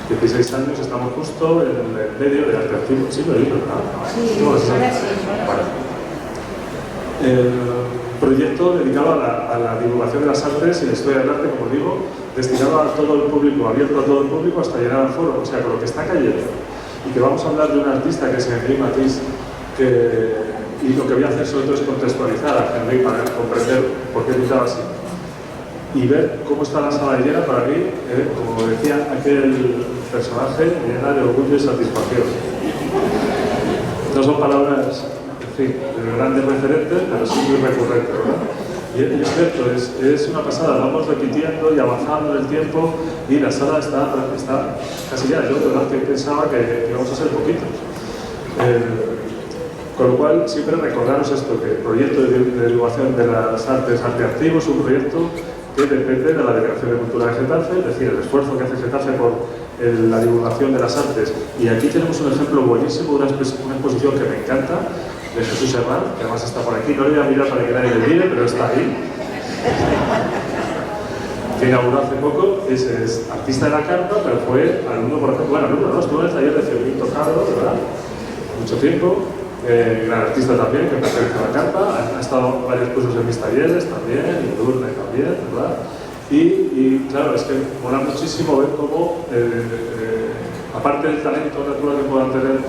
16 años, estamos justo en el medio del arte activo. Sí, lo he dicho, ¿verdad? Sí, ahora sí. Vale. El proyecto dedicado a la divulgación de las artes y la historia del arte, como digo, destinado a todo el público, abierto a todo el público hasta llegar al foro, o sea, con lo que está cayendo. Y que vamos a hablar de un artista que es Henri Matisse, y lo que voy a hacer sobre todo es contextualizar a Henri para comprender por qué pintaba así. Y ver cómo está la sala llena, para mí, como decía aquel personaje, llena de orgullo y satisfacción. No son palabras, en fin, de grandes referentes, pero sí muy recurrentes, ¿verdad? Y es cierto, es una pasada, vamos repitiendo y avanzando en el tiempo y la sala está casi ya. Yo de verdad que pensaba que íbamos a ser poquitos. Con lo cual, siempre recordaros esto, que el proyecto de divulgación de las artes, Arte Activo, es un proyecto que depende de la Delegación de Cultura de Getafe, es decir, el esfuerzo que hace Getafe por la divulgación de las artes. Y aquí tenemos un ejemplo buenísimo, una exposición que me encanta, de Jesús Herrán, que además está por aquí. No le voy a mirar para que nadie le mire, pero está ahí. Que inauguró hace poco, es artista de la carpa, pero fue alumno, por ejemplo, bueno, alumno, ¿no? Estuvo en el taller de Fiorín Carlos, ¿verdad? Mucho tiempo. Gran artista también, que pertenece a la carpa, ha estado en varios cursos en mis talleres también, en Durne también, ¿verdad? Y claro, es que mola muchísimo ver cómo, aparte del talento natural que puedan tener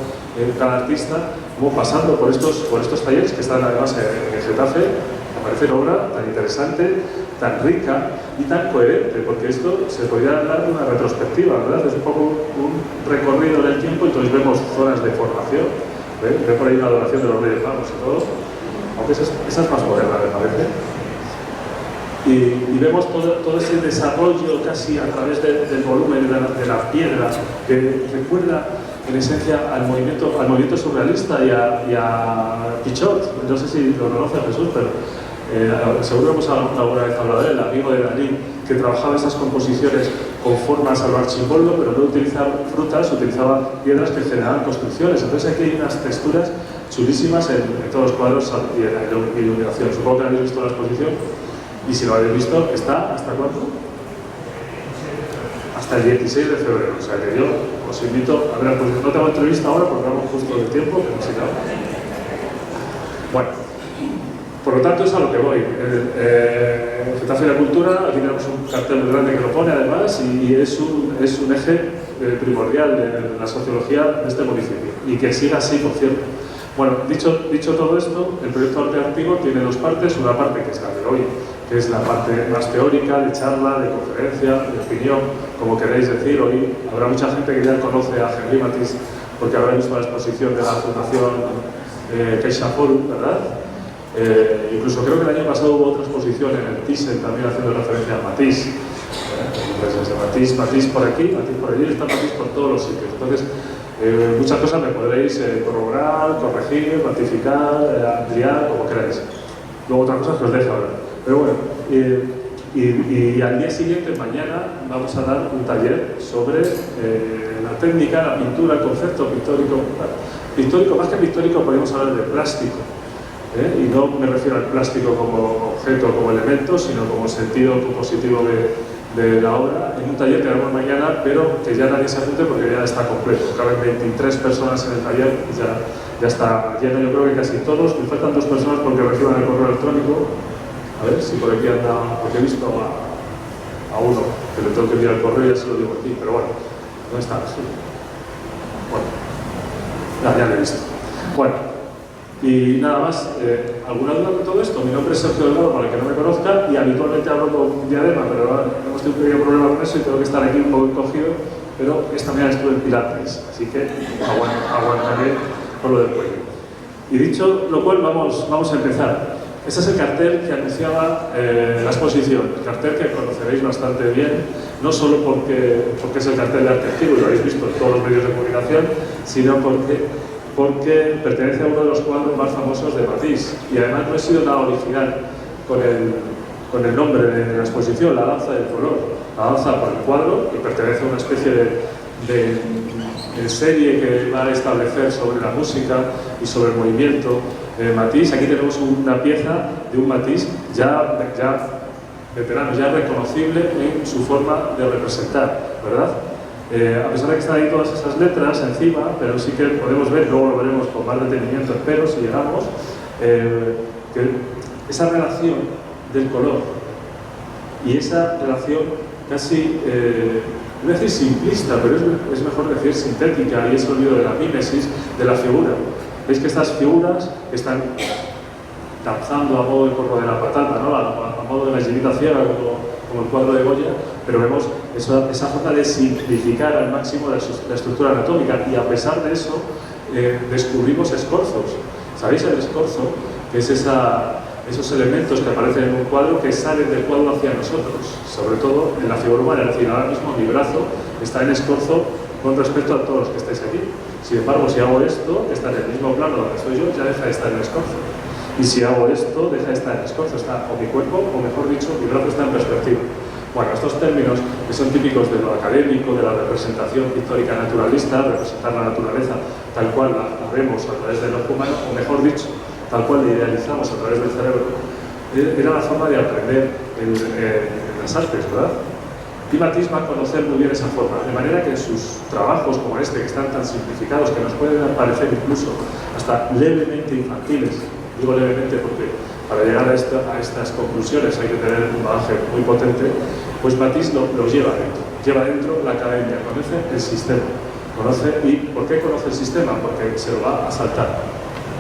cada artista, como pasando por estos talleres que están además en Getafe, me parece una obra tan interesante, tan rica y tan coherente, porque esto se podría hablar de una retrospectiva, ¿verdad? Es un poco un recorrido en el tiempo, entonces vemos zonas de formación. Ve por ahí la adoración de los Reyes Magos y todo, aunque esa es más moderna, me parece. Y vemos todo ese desarrollo casi a través del volumen de la piedra, que recuerda en esencia al movimiento surrealista y a Pichot. No sé si lo conoce Jesús, pero seguro hemos alguna vez hablado de él, el amigo de Dalí, que trabajaba esas composiciones con formas al archivolto, pero no utilizaba frutas, utilizaba piedras que generaban construcciones. Entonces aquí hay unas texturas chulísimas en todos los cuadros y en la iluminación. Supongo que habéis visto la exposición, y si lo habéis visto, ¿está hasta cuándo? Hasta el 16 de febrero. O sea que yo os invito a ver la exposición. No tengo entrevista ahora porque vamos justo de tiempo, pero si no. Bueno. Por lo tanto, es a lo que voy. Getafe de la Cultura, aquí tenemos un cartel muy grande que lo pone además, y es un eje primordial de la sociología de este municipio, y que siga así, por cierto. Bueno, dicho todo esto, el proyecto Arte Activo tiene dos partes, una parte que es la de hoy, que es la parte más teórica, de charla, de conferencia, de opinión, como queréis decir. Hoy habrá mucha gente que ya conoce a Henri Matisse, porque habrá visto la exposición de la Fundación CaixaForum, ¿verdad? Incluso creo que el año pasado hubo otra exposición en el Thyssen también haciendo referencia a Matisse. Entonces, Matisse por aquí, Matisse por allí, está Matisse por todos los sitios. Entonces, muchas cosas me podréis corroborar, corregir, ratificar, ampliar, como queráis. Luego otras cosas que os dejo hablar. Pero bueno, y al día siguiente, mañana, vamos a dar un taller sobre la técnica, la pintura, el concepto pictórico. Pictórico, más que pictórico, podemos hablar de plástico. Y no me refiero al plástico como objeto, como elemento, sino como sentido compositivo de la obra, en un taller que haremos mañana, pero que ya nadie se apunte porque ya está completo. Caben 23 personas en el taller, ya está lleno. Yo creo que casi todos, me faltan 2 personas porque reciban el correo electrónico. A ver si por aquí anda, porque he visto a uno que le tengo que enviar el correo y ya se lo digo aquí, pero bueno, no está así. Bueno, ya lo he visto. Bueno. Y nada más, ¿alguna duda con todo esto? Mi nombre es Sergio Delgado, para el que no me conozca, y habitualmente hablo con Diadema, pero ahora hemos tenido un pequeño problema con eso y tengo que estar aquí un poco encogido, pero esta mañana estuve en Pilates, así que aguantaré por lo del cuello. Y dicho lo cual, vamos a empezar. Este es el cartel que anunciaba la exposición, el cartel que conoceréis bastante bien, no solo porque es el cartel de Arte Activo, y lo habéis visto en todos los medios de comunicación, sino porque pertenece a uno de los cuadros más famosos de Matisse, y además no he sido nada original con el nombre de la exposición, La Danza del Color. La danza por el cuadro, que pertenece a una especie de serie que va a establecer sobre la música y sobre el movimiento Matisse. Aquí tenemos una pieza de un Matisse ya veterano, ya reconocible en su forma de representar, ¿verdad? A pesar de que están ahí todas esas letras encima, pero sí que podemos ver, luego lo veremos con más detenimiento, espero, si llegamos, que esa relación del color y esa relación casi, no voy a decir simplista, pero es mejor decir sintética, y ese olvido de la mímesis de la figura. Veis que estas figuras están danzando a modo de corro de la patata, ¿no? a modo de la llenita ciega, como el cuadro de Goya, pero vemos esa forma de simplificar al máximo la estructura anatómica, y a pesar de eso descubrimos escorzos. ¿Sabéis el escorzo? Que es esos elementos que aparecen en un cuadro que salen del cuadro hacia nosotros, sobre todo en la figura humana. Es decir, ahora mismo mi brazo está en escorzo con respecto a todos los que estáis aquí. Sin embargo, si hago esto, que está en el mismo plano donde estoy yo, ya deja de estar en escorzo. Y si hago esto, deja de estar en escorzo, está o mi cuerpo, o mejor dicho, mi brazo está en perspectiva. Bueno, estos términos que son típicos de lo académico, de la representación pictórica naturalista, representar la naturaleza tal cual la vemos a través del ojo humano, o mejor dicho, tal cual la idealizamos a través del cerebro, era la forma de aprender en las artes, ¿verdad? Y Matisse va a conocer muy bien esa forma, de manera que en sus trabajos como este, que están tan simplificados, que nos pueden parecer incluso hasta levemente infantiles, digo levemente porque para llegar a estas conclusiones hay que tener un bagaje muy potente, pues Matisse lo lleva dentro la academia, conoce el sistema, ¿y por qué conoce el sistema? Porque se lo va a saltar,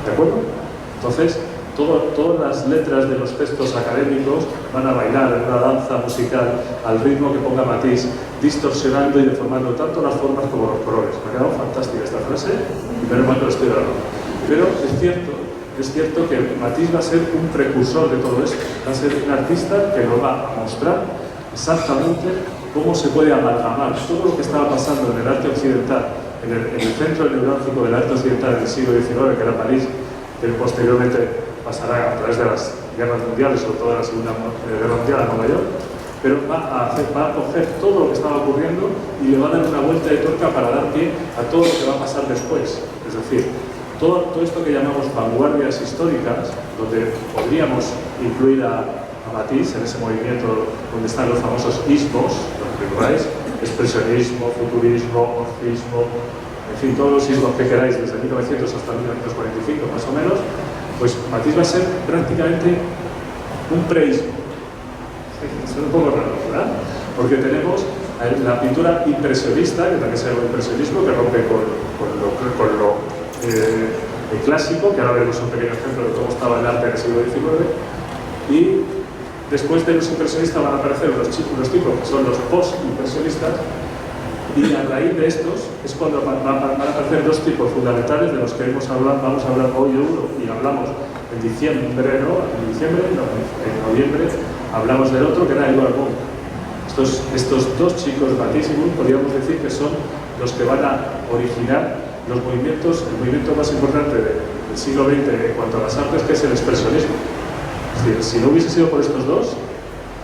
¿de acuerdo? Entonces, todas las letras de los textos académicos van a bailar en una danza musical al ritmo que ponga Matisse, distorsionando y deformando tanto las formas como los colores. Me ha quedado fantástica esta frase y menos mal que lo estoy dando. Pero es cierto que Matisse va a ser un precursor de todo esto. Va a ser un artista que nos va a mostrar exactamente cómo se puede amalgamar todo lo que estaba pasando en el arte occidental, en el centro neurálgico del arte occidental del siglo XIX, que era París, que posteriormente pasará a través de las guerras mundiales, sobre todo de la Segunda Guerra Mundial a Nueva York, pero va a coger todo lo que estaba ocurriendo y le va a dar una vuelta de tuerca para dar pie a todo lo que va a pasar después. Es decir, todo esto que llamamos vanguardias históricas, donde podríamos incluir a Matisse en ese movimiento donde están los famosos ismos, lo que recordáis, expresionismo, futurismo, orfismo, en fin, todos los ismos que queráis, desde 1900 hasta 1945 más o menos, pues Matisse va a ser prácticamente un preísmo. Es un poco raro, ¿verdad? Porque tenemos la pintura impresionista, que también se llama impresionismo, que rompe con lo clásico, que ahora veremos un pequeño ejemplo de cómo estaba el arte en el siglo XIX, y después de los impresionistas van a aparecer unos tipos que son los post-impresionistas, y a raíz de estos es cuando van a aparecer dos tipos fundamentales de los que vamos a hablar hoy uno, y hablamos en diciembre, ¿no? En noviembre hablamos del otro, que era Edouard Munch. Estos dos chicos, Matisse y Munch, podríamos decir que son los que van a originar los movimientos, el movimiento más importante del siglo XX en cuanto a las artes, que es el expresionismo. Es decir, si no hubiese sido por estos dos,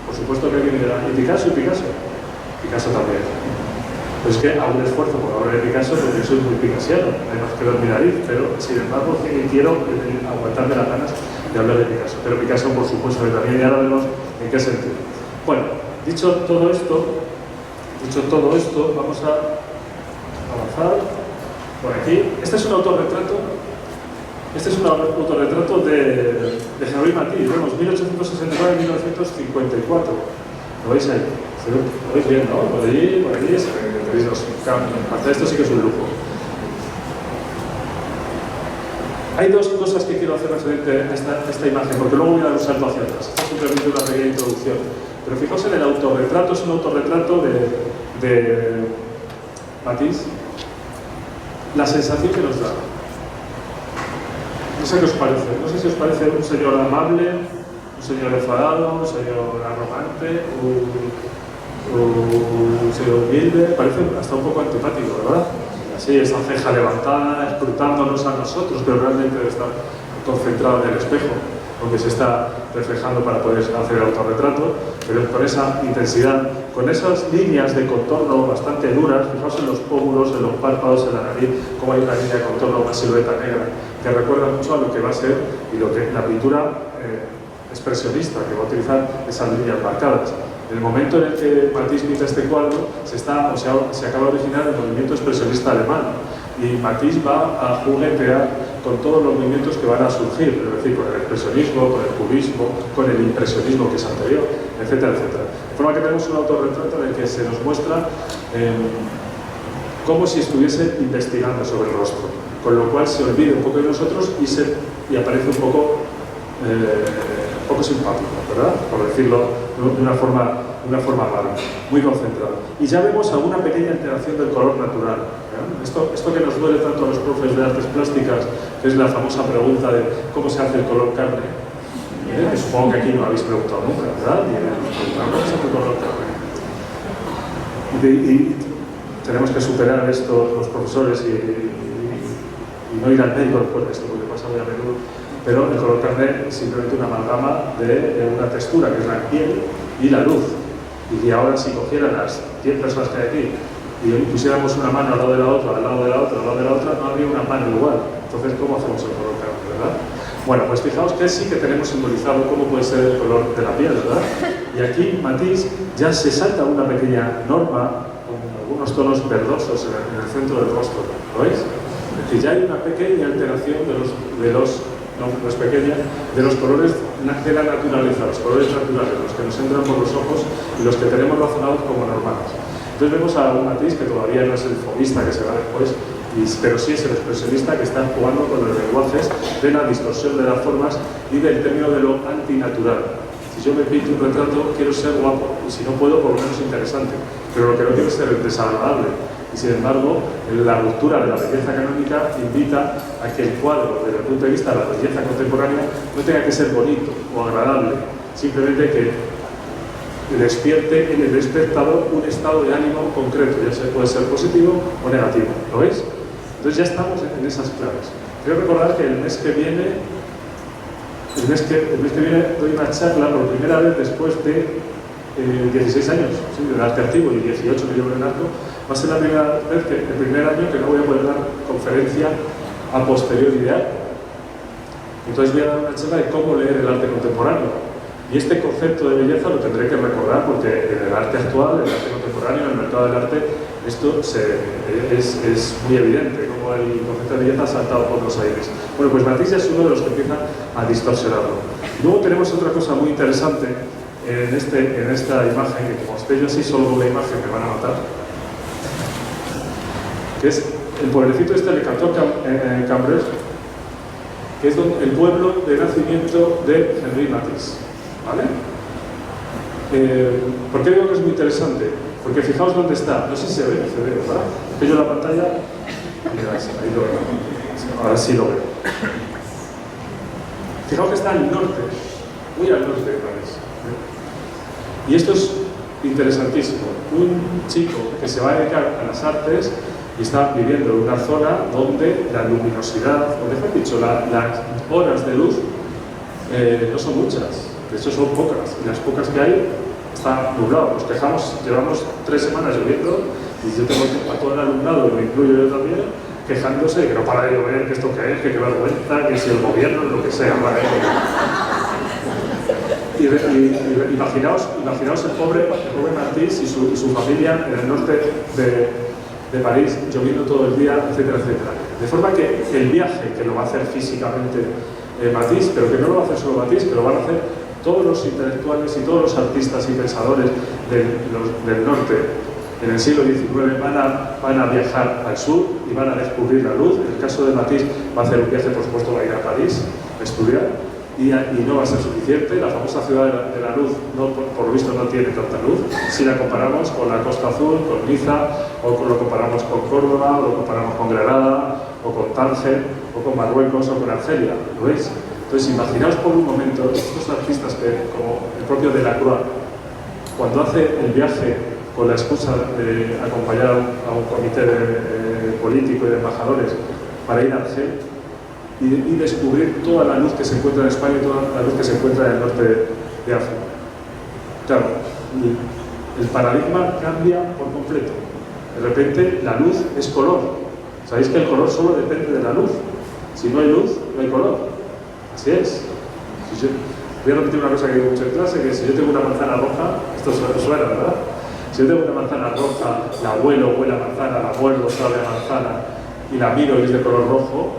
por supuesto que alguien dirá, ¿y Picasso? Picasso también. Pues es que hago un esfuerzo por hablar de Picasso porque soy muy picasiano, además que mi nariz, pero sin embargo quiero aguantarme las ganas de hablar de Picasso. Pero Picasso, por supuesto, que también, y ahora vemos en qué sentido. Bueno, dicho todo esto, vamos a avanzar por aquí. Este es un autorretrato de Henri Matisse, vemos 1869-1954. ¿Lo veis ahí? Lo veis bien, ¿no? Por allí, tenéis los campos. Esto sí que es un lujo. Hay dos cosas que quiero hacer referente a esta imagen, porque luego voy a dar un salto hacia atrás. Esta es simplemente una pequeña introducción. Pero fijaos en el autorretrato, es un autorretrato de Matisse. La sensación que nos da. No sé qué os parece. No sé si os parece un señor amable, un señor enfadado, un señor arrogante, un señor humilde. Parece hasta un poco antipático, ¿verdad? Así, esa ceja levantada, escrutándonos a nosotros, pero realmente debe estar concentrado en el espejo, donde se está reflejando para poder hacer el autorretrato, pero con esa intensidad, con esas líneas de contorno bastante duras. Fijaos en los pómulos, en los párpados, en la nariz, como hay una línea de contorno, una silueta negra, que recuerda mucho a lo que va a ser y lo que la pintura expresionista, que va a utilizar esas líneas marcadas. En el momento en el que Matisse pinta este cuadro, se acaba de originar el movimiento expresionista alemán. Y Matisse va a juguetear con todos los movimientos que van a surgir, es decir, con el expresionismo, con el cubismo, con el impresionismo que es anterior, etcétera, etcétera. De forma que tenemos un autorretrato en el que se nos muestra como si estuviese investigando sobre el rostro, con lo cual se olvida un poco de nosotros y aparece un poco simpático, ¿verdad? Por decirlo de una forma rara, muy concentrada. Y ya vemos alguna pequeña alteración del color natural. Esto que nos duele tanto a los profes de artes plásticas, que es la famosa pregunta de cómo se hace el color carne. Que supongo que aquí no habéis preguntado nunca, ¿verdad? ¿Cómo se hace el color carne? Y tenemos que superar esto los profesores y no ir al médico después de esto, porque pasa muy a menudo. Pero el color carne es simplemente una amalgama de una textura, que es la piel y la luz. Y ahora, si cogieran las 10 personas que hay aquí y pusiéramos una mano al lado de la otra, al lado de la otra, al lado de la otra, no habría una mano igual. Entonces, ¿cómo hacemos el color carne, verdad? Bueno, pues fijaos que sí que tenemos simbolizado cómo puede ser el color de la piel, ¿verdad? Y aquí Matisse ya se salta una pequeña norma con algunos tonos verdosos en el centro del rostro, ¿lo veis? Es decir, ya hay una pequeña alteración no es pequeña, de los colores de la naturaleza, los colores naturales, los que nos entran por los ojos y los que tenemos razonados como normales. Entonces vemos a un Matisse que todavía no es el fauvista que se va después, pero sí es el expresionista que está jugando con los lenguajes de la distorsión de las formas y del término de lo antinatural. Si yo me pinto un retrato, quiero ser guapo, y si no puedo, por lo menos interesante, pero lo que no quiero es ser desagradable. Y sin embargo, la ruptura de la belleza canónica invita a que el cuadro, desde el punto de vista de la belleza contemporánea, no tenga que ser bonito o agradable, simplemente que despierte en el espectador un estado de ánimo concreto, ya sea puede ser positivo o negativo. ¿Lo veis? Entonces ya estamos en esas claves. Quiero recordar que el mes que viene doy una charla por primera vez después de 16 años, ¿sí? Del arte antiguo y 18 que llevo en el arco. Va a ser la primera vez el primer año que no voy a poder dar conferencia a posteriori de arte. Entonces voy a dar una charla de cómo leer el arte contemporáneo. Y este concepto de belleza lo tendré que recordar porque en el arte actual, en el arte contemporáneo, en el mercado del arte, esto es muy evidente, como el concepto de belleza ha saltado por los aires. Bueno, pues Matisse es uno de los que empieza a distorsionarlo. Luego tenemos otra cosa muy interesante en esta imagen, que como esté yo así, solo la imagen me van a matar, que es el pueblecito de Canton-Cambrai, que es el pueblo de nacimiento de Henri Matisse, ¿vale? ¿Por qué digo que es muy interesante? Porque fijaos dónde está, no sé si se ve, ¿verdad? Que yo la pantalla, mira, ahí lo veo, ahora sí lo veo. Fijaos que está al norte, muy al norte de París. Y esto es interesantísimo. Un chico que se va a dedicar a las artes y está viviendo en una zona donde la luminosidad, o mejor dicho, las horas de luz no son muchas, de hecho son pocas, y las pocas que hay está nublado. Nos quejamos, llevamos 3 semanas lloviendo y yo tengo a todo el alumnado, y me incluyo yo también, quejándose de que no para de llover, que esto que es, que qué vergüenza, que si el gobierno, lo que sea, ¿vale? Imaginaos el pobre Matisse y su familia en el norte de París, lloviendo todo el día, etcétera, etcétera. De forma que el viaje, que lo va a hacer físicamente Matisse, pero que no lo va a hacer solo Matisse, que lo van a hacer todos los intelectuales y todos los artistas y pensadores del norte en el siglo XIX van a viajar al sur y van a descubrir la luz. En el caso de Matisse va a hacer un viaje, por supuesto, va a ir a París a estudiar. Y no va a ser suficiente. La famosa ciudad de la luz, por lo visto, no tiene tanta luz. Si la comparamos con la Costa Azul, con Niza, o lo comparamos con Córdoba, o lo comparamos con Granada, o con Tánger, o con Marruecos, o con Argelia. ¿Lo veis? Entonces, imaginaos por un momento estos artistas como el propio Delacroix, cuando hace el viaje con la excusa de acompañar a un comité político y de embajadores para ir a Argelia, y descubrir toda la luz que se encuentra en España y toda la luz que se encuentra en el norte de África. Claro, el paradigma cambia por completo. De repente la luz es color. Sabéis que el color solo depende de la luz. Si no hay luz, no hay color. Así es. Voy a repetir una cosa que digo mucho en clase, que si yo tengo una manzana roja, esto suena, ¿verdad? Si yo tengo una manzana roja, la huelo, huele a manzana, la muerdo, sabe a manzana, y la miro y es de color rojo,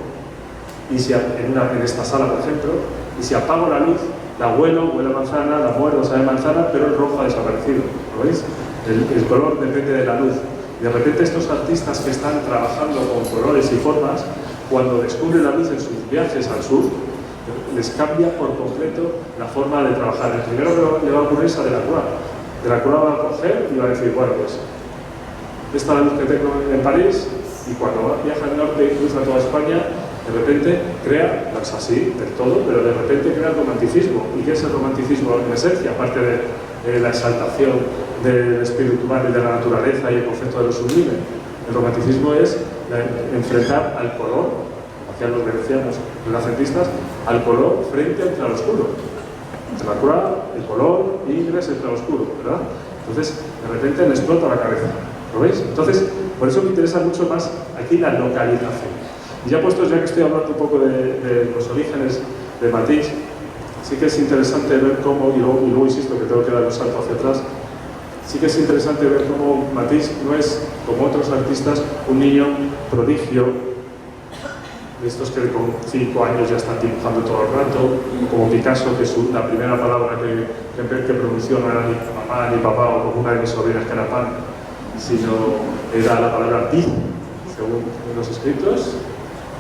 y si en esta sala, por ejemplo, y si apago la luz, la huelo, huele a manzana, la muerdo, sabe a manzana, pero el rojo ha desaparecido, ¿lo veis? El color depende de la luz. Y de repente estos artistas que están trabajando con colores y formas, cuando descubren la luz en sus viajes al sur, les cambia por completo la forma de trabajar. El primero que le va a ocurrir es a Delacroix. Delacroix va a coger y va a decir, bueno, pues esta es la luz que tengo en París, y cuando viaja al norte y cruza toda España, de repente crea, no es así del todo, pero de repente crea el romanticismo. ¿Y qué es el romanticismo en esencia? Aparte de la exaltación del espíritu humano y de la naturaleza y el concepto de lo sublime. El romanticismo es enfrentar al color, hacían los venecianos renacentistas, al color frente al claroscuro. Delacroix, el color, Ingres, el claroscuro, ¿verdad? Entonces, de repente le explota la cabeza. ¿Lo veis? Entonces, por eso me interesa mucho más aquí la localización. Y ya puestos, ya que estoy hablando un poco de los orígenes de Matisse, sí que es interesante ver cómo, y luego insisto que tengo que dar un salto hacia atrás, sí que es interesante ver cómo Matisse no es, como otros artistas, un niño prodigio, de estos que con 5 años ya están dibujando todo el rato, como Picasso, que la primera palabra que pronunció no era ni mamá ni papá, o como una de mis sobrinas que era pan, sino era la palabra pif, según los escritos,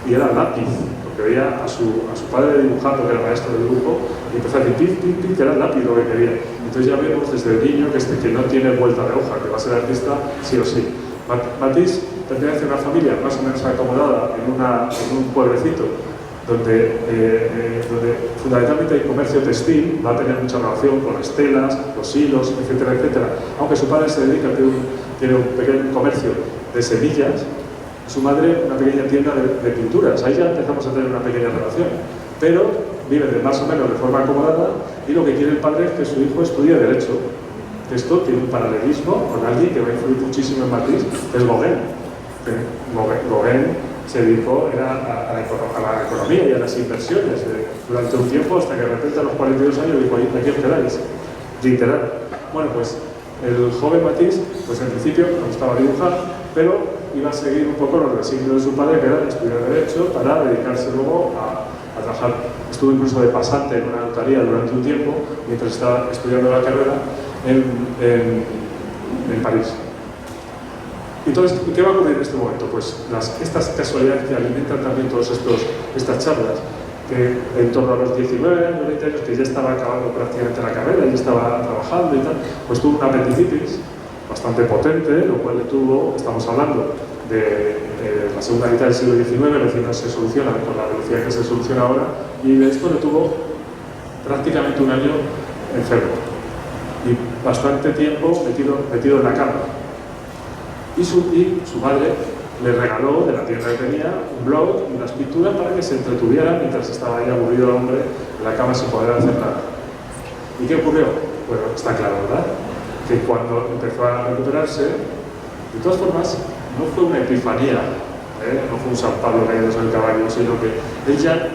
y era lápiz, porque veía a su padre dibujando, que era maestro de dibujo, y empezó a decir pif, pif, pif, que era el lápiz lo que quería. Entonces ya vemos desde el niño que no tiene vuelta de hoja, que va a ser artista sí o sí. Matisse pertenece a una familia más o menos acomodada en un pueblecito donde fundamentalmente el comercio textil va a tener mucha relación con las telas, los hilos, etcétera, etcétera. Aunque su padre se dedica, tiene un pequeño comercio de semillas, su madre una pequeña tienda de pinturas. Ahí ya empezamos a tener una pequeña relación. Pero viven más o menos de forma acomodada, y lo que quiere el padre es que su hijo estudie Derecho. Esto tiene un paralelismo con alguien que va a influir muchísimo en Matisse, que es Gauguin. Gauguin se dedicó a la economía y a las inversiones durante un tiempo, hasta que de repente a los 42 años dijo, aquí os quedáis, literal. Bueno, pues el joven Matisse, pues en principio le gustaba dibujar, pero iba a seguir un poco los designios de su padre, que era estudiar Derecho, para dedicarse luego a trabajar. Estuvo incluso de pasante en una notaría durante un tiempo, mientras estaba estudiando la carrera en París. Entonces, ¿qué va a ocurrir en este momento? Pues estas casualidades que alimentan también todas estas charlas, que en torno a los 19 años, 20 años, que ya estaba acabando prácticamente la carrera, ya estaba trabajando y tal, pues tuvo una apendicitis bastante potente, lo cual le tuvo, estamos hablando de la segunda mitad del siglo XIX, recién no se soluciona con la velocidad que se soluciona ahora, y de esto le tuvo prácticamente un año enfermo y bastante tiempo metido en la cama. Y su madre le regaló de la tienda que tenía un blog y unas pinturas para que se entretuviera mientras estaba ahí aburrido el hombre en la cama sin poder hacer nada. ¿Y qué ocurrió? Bueno, está claro, ¿verdad? Que cuando empezó a recuperarse, de todas formas, no fue una epifanía, no fue un San Pablo caído sobre el caballo, sino que ella,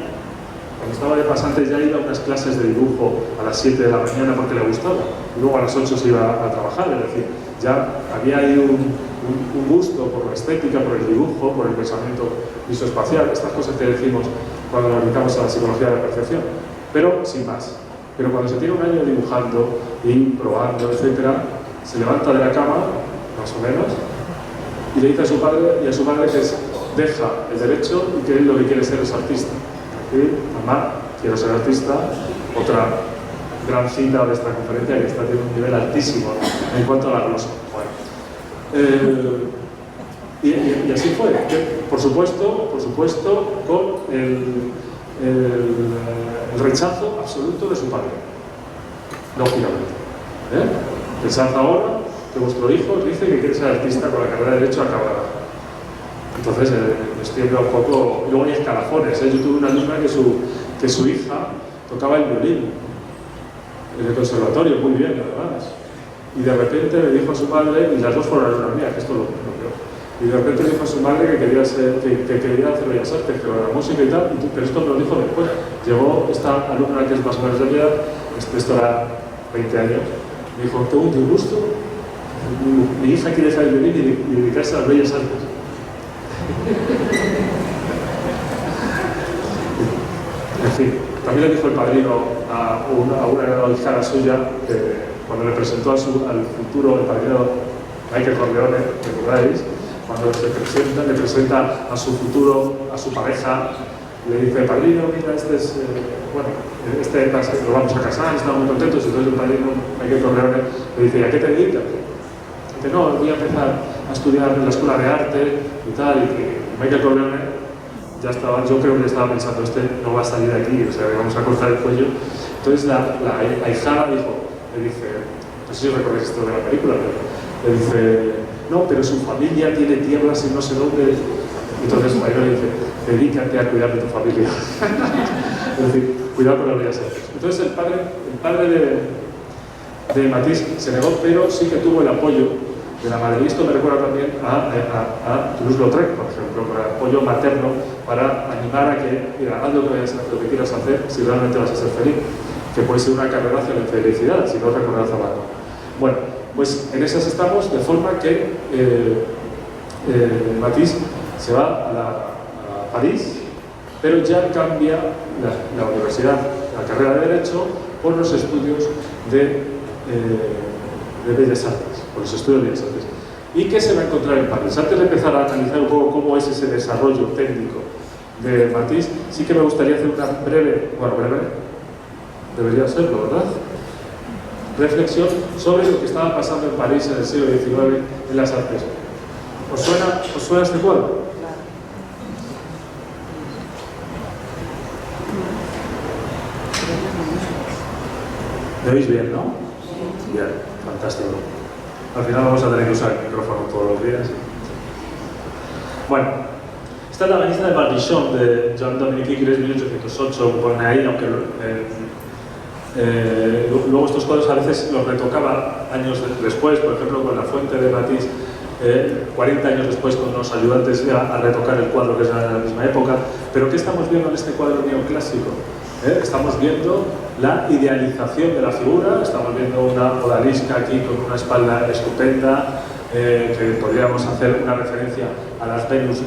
cuando estaba de pasante, ya iba a unas clases de dibujo a las 7 de la mañana porque le gustaba, y luego a las 8 se iba a trabajar, es decir, ya había ahí un gusto por la estética, por el dibujo, por el pensamiento visoespacial, estas cosas que decimos cuando nos dedicamos a la psicología de la percepción, pero sin más. Pero cuando se tiene un año dibujando y probando, etcétera, se levanta de la cama, más o menos, y le dice a su padre y a su madre que deja el derecho y que él lo que quiere ser es artista. ¿Sí? Mamá, quiero ser artista. Otra gran cita de esta conferencia que está teniendo un nivel altísimo en cuanto a la glosa. Bueno, y así fue. Por supuesto, con el rechazo absoluto de su padre, lógicamente. Pensad ahora que vuestro hijo dice que quiere ser artista con la carrera de Derecho acabada. Entonces, estoy un poco... Luego hay escalafones. Yo tuve una alumna que su hija tocaba el violín en el conservatorio, muy bien, además. Y de repente le dijo a su madre, y las dos fueron alumnas mías, que esto lo veo. Y de repente dijo a su madre que quería hacer bellas artes, que era música y tal, pero esto me lo dijo después. Llegó esta alumna que es más o menos de mi edad, esto era 20 años, me dijo, tengo un disgusto, mi hija quiere dejar el violín y dedicarse a las bellas artes. En fin, también le dijo el padrino a una hijada suya, que cuando le presentó al futuro, el padrino Michael Corleone, ¿recordáis? Cuando le presenta a su futuro, a su pareja, le dice, padrino, mira, lo vamos a casar, estamos muy contentos. Entonces el padrino Michael Corleone le dice, ¿a qué te dedicas? Dice, no, voy a empezar a estudiar en la escuela de arte y tal. Y Michael Corleone ya estaba, yo creo que estaba pensando, no va a salir de aquí, o sea, le vamos a cortar el cuello. Entonces la ahijada le dice, no sé si recordáis esto de la película, pero le dice, no, pero su familia tiene tierras y no sé dónde. Entonces el padrino le dice, dedícate a cuidar de tu familia. Es decir, cuidado con las bellas artes. Entonces el padre de Matisse se negó, pero sí que tuvo el apoyo de la madre. Y esto me recuerda también a Toulouse-Lautrec, por ejemplo, con el apoyo materno para animar a que, mira, haz lo que quieras hacer si realmente vas a ser feliz, que puede ser una carrera hacia la felicidad, si no recordarás a Zapato. Bueno, pues en esas estamos, de forma que Matisse se va a París, pero ya cambia la universidad, la carrera de Derecho, por los estudios de Bellas Artes, por los estudios de Bellas Artes. ¿Y qué se va a encontrar en París? Antes de empezar a analizar un poco cómo es ese desarrollo técnico de Matisse, sí que me gustaría hacer una breve, debería serlo, ¿verdad?, reflexión sobre lo que estaba pasando en París en el siglo XIX en las artes. ¿Os suena este cuadro? ¿Me oís bien, no? Bien, fantástico. Al final vamos a tener que usar el micrófono todos los días. Bueno, esta es la Venista de Barbichon de Jean-Dominique Ingres, 1808, pone ahí, aunque luego estos cuadros a veces los retocaba años después, por ejemplo con la Fuente de Matisse, 40 años después con unos ayudantes a retocar el cuadro que es de la misma época. Pero ¿qué estamos viendo en este cuadro neoclásico? Estamos viendo la idealización de la figura, estamos viendo una odalisca aquí con una espalda estupenda, que podríamos hacer una referencia a las Venus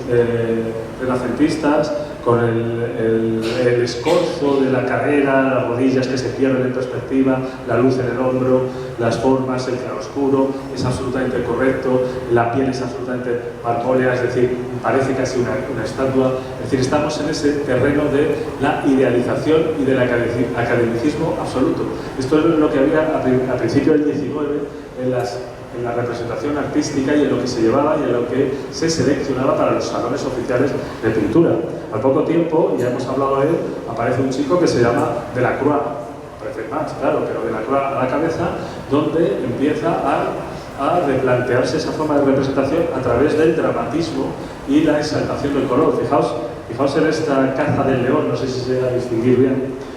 renacentistas, con el escorzo de la cadera, las rodillas que se pierden en perspectiva, la luz en el hombro, las formas, el claroscuro, es absolutamente correcto, la piel es absolutamente marmórea, es decir, parece casi una estatua. Es decir, estamos en ese terreno de la idealización y del academicismo absoluto. Esto es lo que había a principios del XIX en la representación artística y en lo que se llevaba y en lo que se seleccionaba para los salones oficiales de pintura. Al poco tiempo, ya hemos hablado de él, aparece un chico que se llama Delacroix, parece más, claro, pero Delacroix a la cabeza, donde empieza a replantearse esa forma de representación a través del dramatismo y la exaltación del color. Fijaos en esta caza del león, no sé si se va a distinguir bien.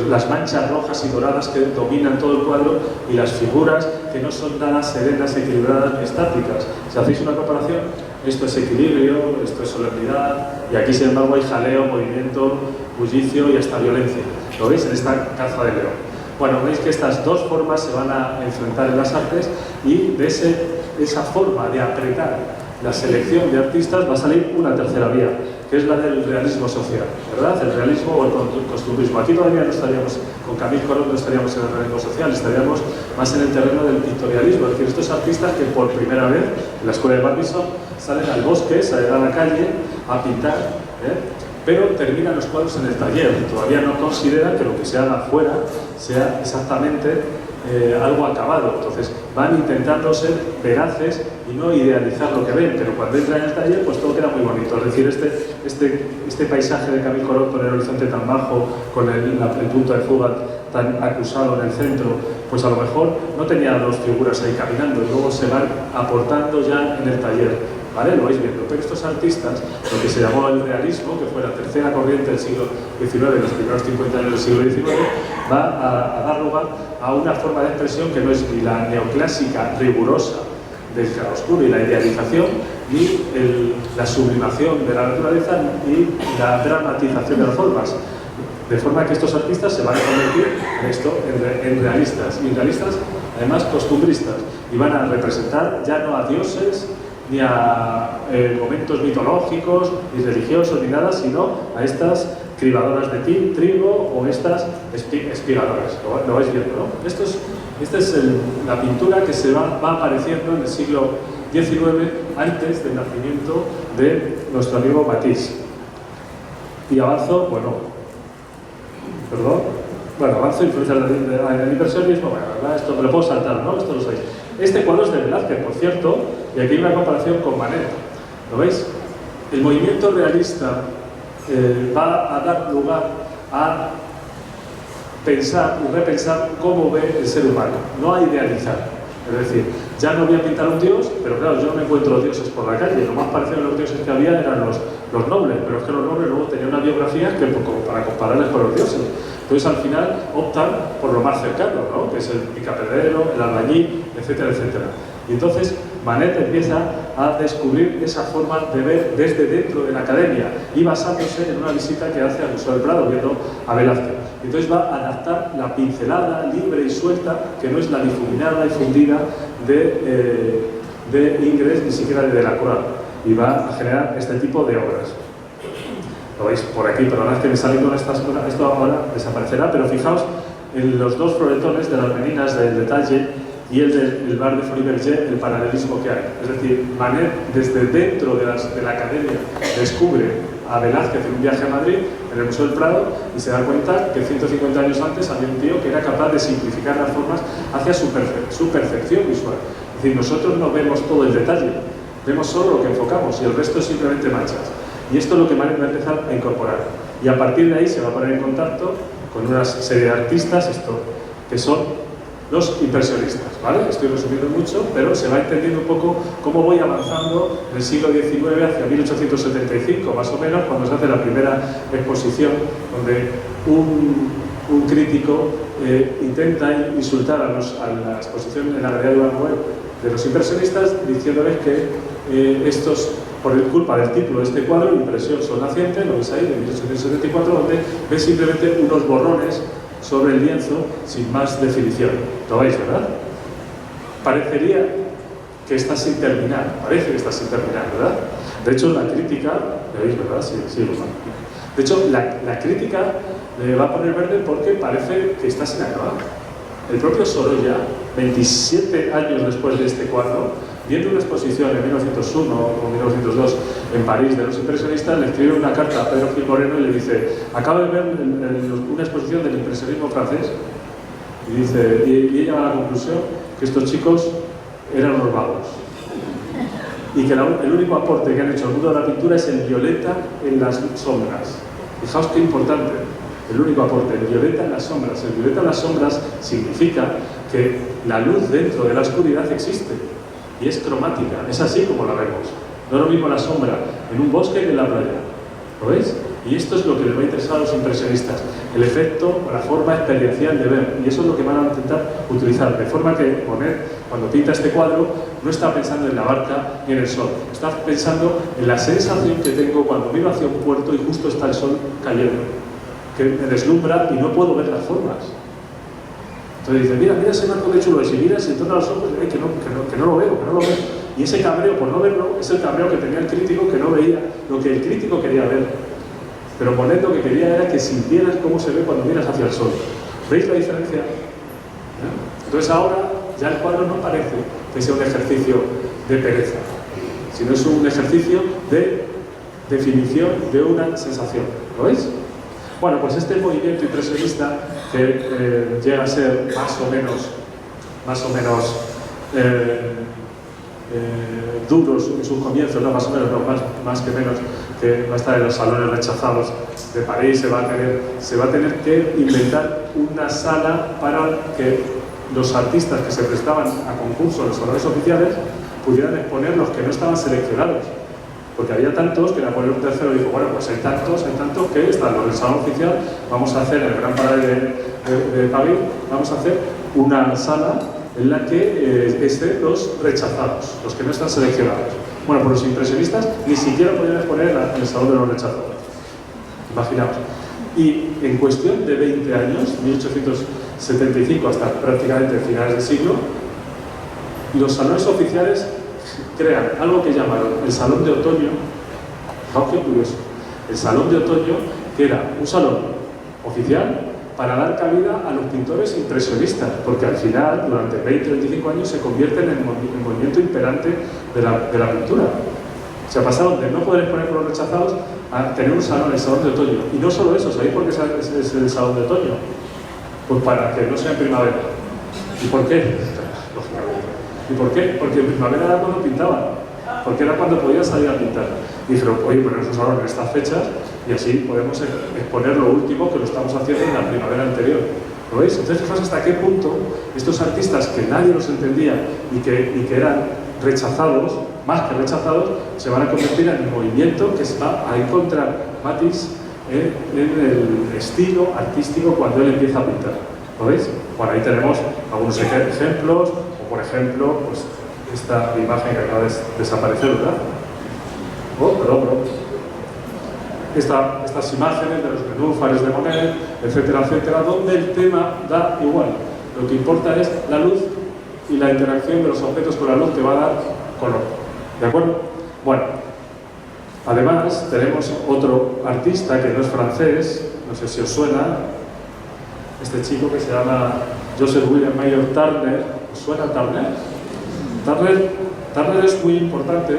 Las manchas rojas y doradas que dominan todo el cuadro y las figuras que no son nada serenas, equilibradas ni estáticas. Si hacéis una comparación, esto es equilibrio, esto es solemnidad, y aquí sin embargo hay jaleo, movimiento, bullicio y hasta violencia. ¿Lo veis en esta caza de león? Bueno, veis que estas dos formas se van a enfrentar en las artes y de esa forma de apretar la selección de artistas va a salir una tercera vía, que es la del realismo social, ¿verdad? El realismo o el costumbrismo. Aquí todavía no estaríamos, con Camille Corot no estaríamos en el realismo social, estaríamos más en el terreno del pictorialismo, es decir, estos artistas que por primera vez en la escuela de Barbizon salen al bosque, salen a la calle a pintar, pero terminan los cuadros en el taller. Todavía no consideran que lo que se haga afuera sea exactamente algo acabado. Entonces van intentando ser veraces y no idealizar lo que ven, pero cuando entran en el taller pues todo queda muy bonito. Es decir, este paisaje de Camille Corot con el horizonte tan bajo, con el punto de fuga tan acusado en el centro, pues a lo mejor no tenía dos figuras ahí caminando y luego se van aportando ya en el taller. ¿Vale? Lo vais viendo. Pero estos artistas, lo que se llamó el realismo, que fue la tercera corriente del siglo XIX, los primeros 50 años del siglo XIX, va a dar lugar a una forma de expresión que no es ni la neoclásica rigurosa del claroscuro y la idealización, ni la sublimación de la naturaleza, ni la dramatización de las formas. De forma que estos artistas se van a convertir en esto, en realistas, y realistas además costumbristas, y van a representar ya no a dioses, ni a momentos mitológicos, ni religiosos, ni nada, sino a estas cribadoras de trigo o estas espigadoras. Lo vais viendo, ¿no? Esta es la pintura que se va apareciendo en el siglo XIX, antes del nacimiento de nuestro amigo Matisse. Y avanzo, avanzo influencia del impresionismo, esto me lo puedo saltar, ¿no? Esto lo sabéis. Este cuadro es de Velázquez, por cierto, y aquí hay una comparación con Manet. ¿Lo veis? El movimiento realista va a dar lugar a pensar y repensar cómo ve el ser humano, no a idealizar. Es decir, ya no voy a pintar un dios, pero claro, yo no encuentro dioses por la calle. Lo más parecido a los dioses que había eran los nobles, pero es que los nobles luego tenían una biografía que como para compararles con los dioses. Entonces al final optan por lo más cercano, ¿no? Que es el picapedrero, el albañil, etcétera, etcétera. Y entonces Manet empieza a descubrir esa forma de ver desde dentro de la academia y basándose en una visita que hace al Museo del Prado, viendo a Velázquez. Entonces va a adaptar la pincelada libre y suelta, que no es la difuminada y fundida de Ingres, ni siquiera de Delacroix, y va a generar este tipo de obras. Lo veis por aquí, perdonad que me salen con estas cosas, esto ahora desaparecerá, pero fijaos en los dos floretones de las meninas del detalle y el del bar de Folies-Bergère, el paralelismo que hay. Es decir, Manet, desde dentro de la academia, descubre a Velázquez en un viaje a Madrid, en el Museo del Prado, y se da cuenta que 150 años antes había un tío que era capaz de simplificar las formas hacia su perfección visual. Es decir, nosotros no vemos todo el detalle, vemos solo lo que enfocamos y el resto es simplemente manchas. Y esto es lo que Manet va a empezar a incorporar. Y a partir de ahí se va a poner en contacto con una serie de artistas, que son los impresionistas, ¿vale? Estoy resumiendo mucho, pero se va entendiendo un poco cómo voy avanzando del siglo XIX hacia 1875, más o menos, cuando se hace la primera exposición, donde un crítico intenta insultar a la exposición en la Galería de Van Gogh de los impresionistas, diciéndoles que estos, por culpa del título de este cuadro, Impresión Sol Naciente, lo veis ahí, de 1874, donde ves simplemente unos borrones sobre el lienzo sin más definición. ¿Lo veis, verdad? Parecería que está sin terminar, parece que está sin terminar, ¿verdad? De hecho, la crítica, ¿veis, verdad? Sí, lo va. De hecho, la crítica le va a poner verde porque parece que está sin acabar. El propio Sorolla, 27 años después de este cuadro, viendo una exposición en 1901 o 1902 en París de los impresionistas, le escribe una carta a Pedro Gil Moreno y le dice: acabo de ver una exposición del impresionismo francés, y dice, y ella va a la conclusión que estos chicos eran unos vagos y que el único aporte que han hecho al mundo de la pintura es el violeta en las sombras. Fijaos qué importante, el único aporte, el violeta en las sombras. El violeta en las sombras significa que la luz dentro de la oscuridad existe y es cromática, es así como la vemos. No es lo mismo la sombra en un bosque que en la playa. ¿Lo veis? Y esto es lo que les va a interesar a los impresionistas, el efecto o la forma experiencial de ver. Y eso es lo que van a intentar utilizar. De forma que Monet, cuando pinta este cuadro, no está pensando en la barca ni en el sol. Está pensando en la sensación que tengo cuando miro hacia un puerto y justo está el sol cayendo, que me deslumbra y no puedo ver las formas. Entonces dice, mira ese marco de chulo, y si miras en torno a los ojos, que no lo veo. Y ese cabreo por no verlo es el cabreo que tenía el crítico, que no veía lo que el crítico quería ver. Pero Monet lo que quería era que sintieras cómo se ve cuando miras hacia el sol. ¿Veis la diferencia? Entonces ahora ya el cuadro no parece que sea un ejercicio de pereza, sino es un ejercicio de definición de una sensación. ¿Lo veis? Bueno, pues este movimiento impresionista que llega a ser más o menos duros en sus comienzos, no, más o menos, no, más que menos, que va a estar en los salones rechazados de París, se va a tener que inventar una sala para que los artistas que se prestaban a concursos en los salones oficiales pudieran exponer los que no estaban seleccionados. Porque había tantos que Napoleón III dijo, bueno, pues hay tantos que están los del salón oficial, vamos a hacer en el Gran Palais de París, vamos a hacer una sala en la que estén los rechazados, los que no están seleccionados. Bueno, pues los impresionistas ni siquiera podían exponer en el Salón de los Rechazados. Imaginaos. Y en cuestión de 20 años, 1875 hasta prácticamente finales del siglo, los salones oficiales crean algo que llamaron el Salón de Otoño. Fijaos qué curioso. El Salón de Otoño, que era un salón oficial para dar cabida a los pintores impresionistas, porque al final, durante 20 o 25 años, se convierten en el movimiento imperante de la pintura. Se ha pasado de no poder exponer por los rechazados a tener un salón, el Salón de Otoño. Y no solo eso, ¿sabéis por qué es el Salón de Otoño? Pues para que no sea en primavera. ¿Y por qué? ¿Y por qué? Porque en primavera era cuando pintaban, porque era cuando podían salir a pintar. Y dijeron, oye, ponemos un salón en estas fechas y así podemos exponer lo último que lo estamos haciendo en la primavera anterior. ¿Lo veis? Entonces, fijaos hasta qué punto estos artistas que nadie los entendía y que eran rechazados, más que rechazados, se van a convertir en el movimiento que va a encontrar Matisse en el estilo artístico cuando él empieza a pintar. ¿Lo veis? Bueno, ahí tenemos algunos ejemplos, o por ejemplo, pues esta imagen que acaba de desaparecer, ¿verdad? Perdón. Estas imágenes de los nenúfares de Monet, etcétera, etcétera, donde el tema da igual. Lo que importa es la luz y la interacción de los objetos con la luz que va a dar color. ¿De acuerdo? Bueno, además tenemos otro artista que no es francés, no sé si os suena, este chico que se llama Joseph William Mayer Turner. ¿Os suena Turner? Turner es muy importante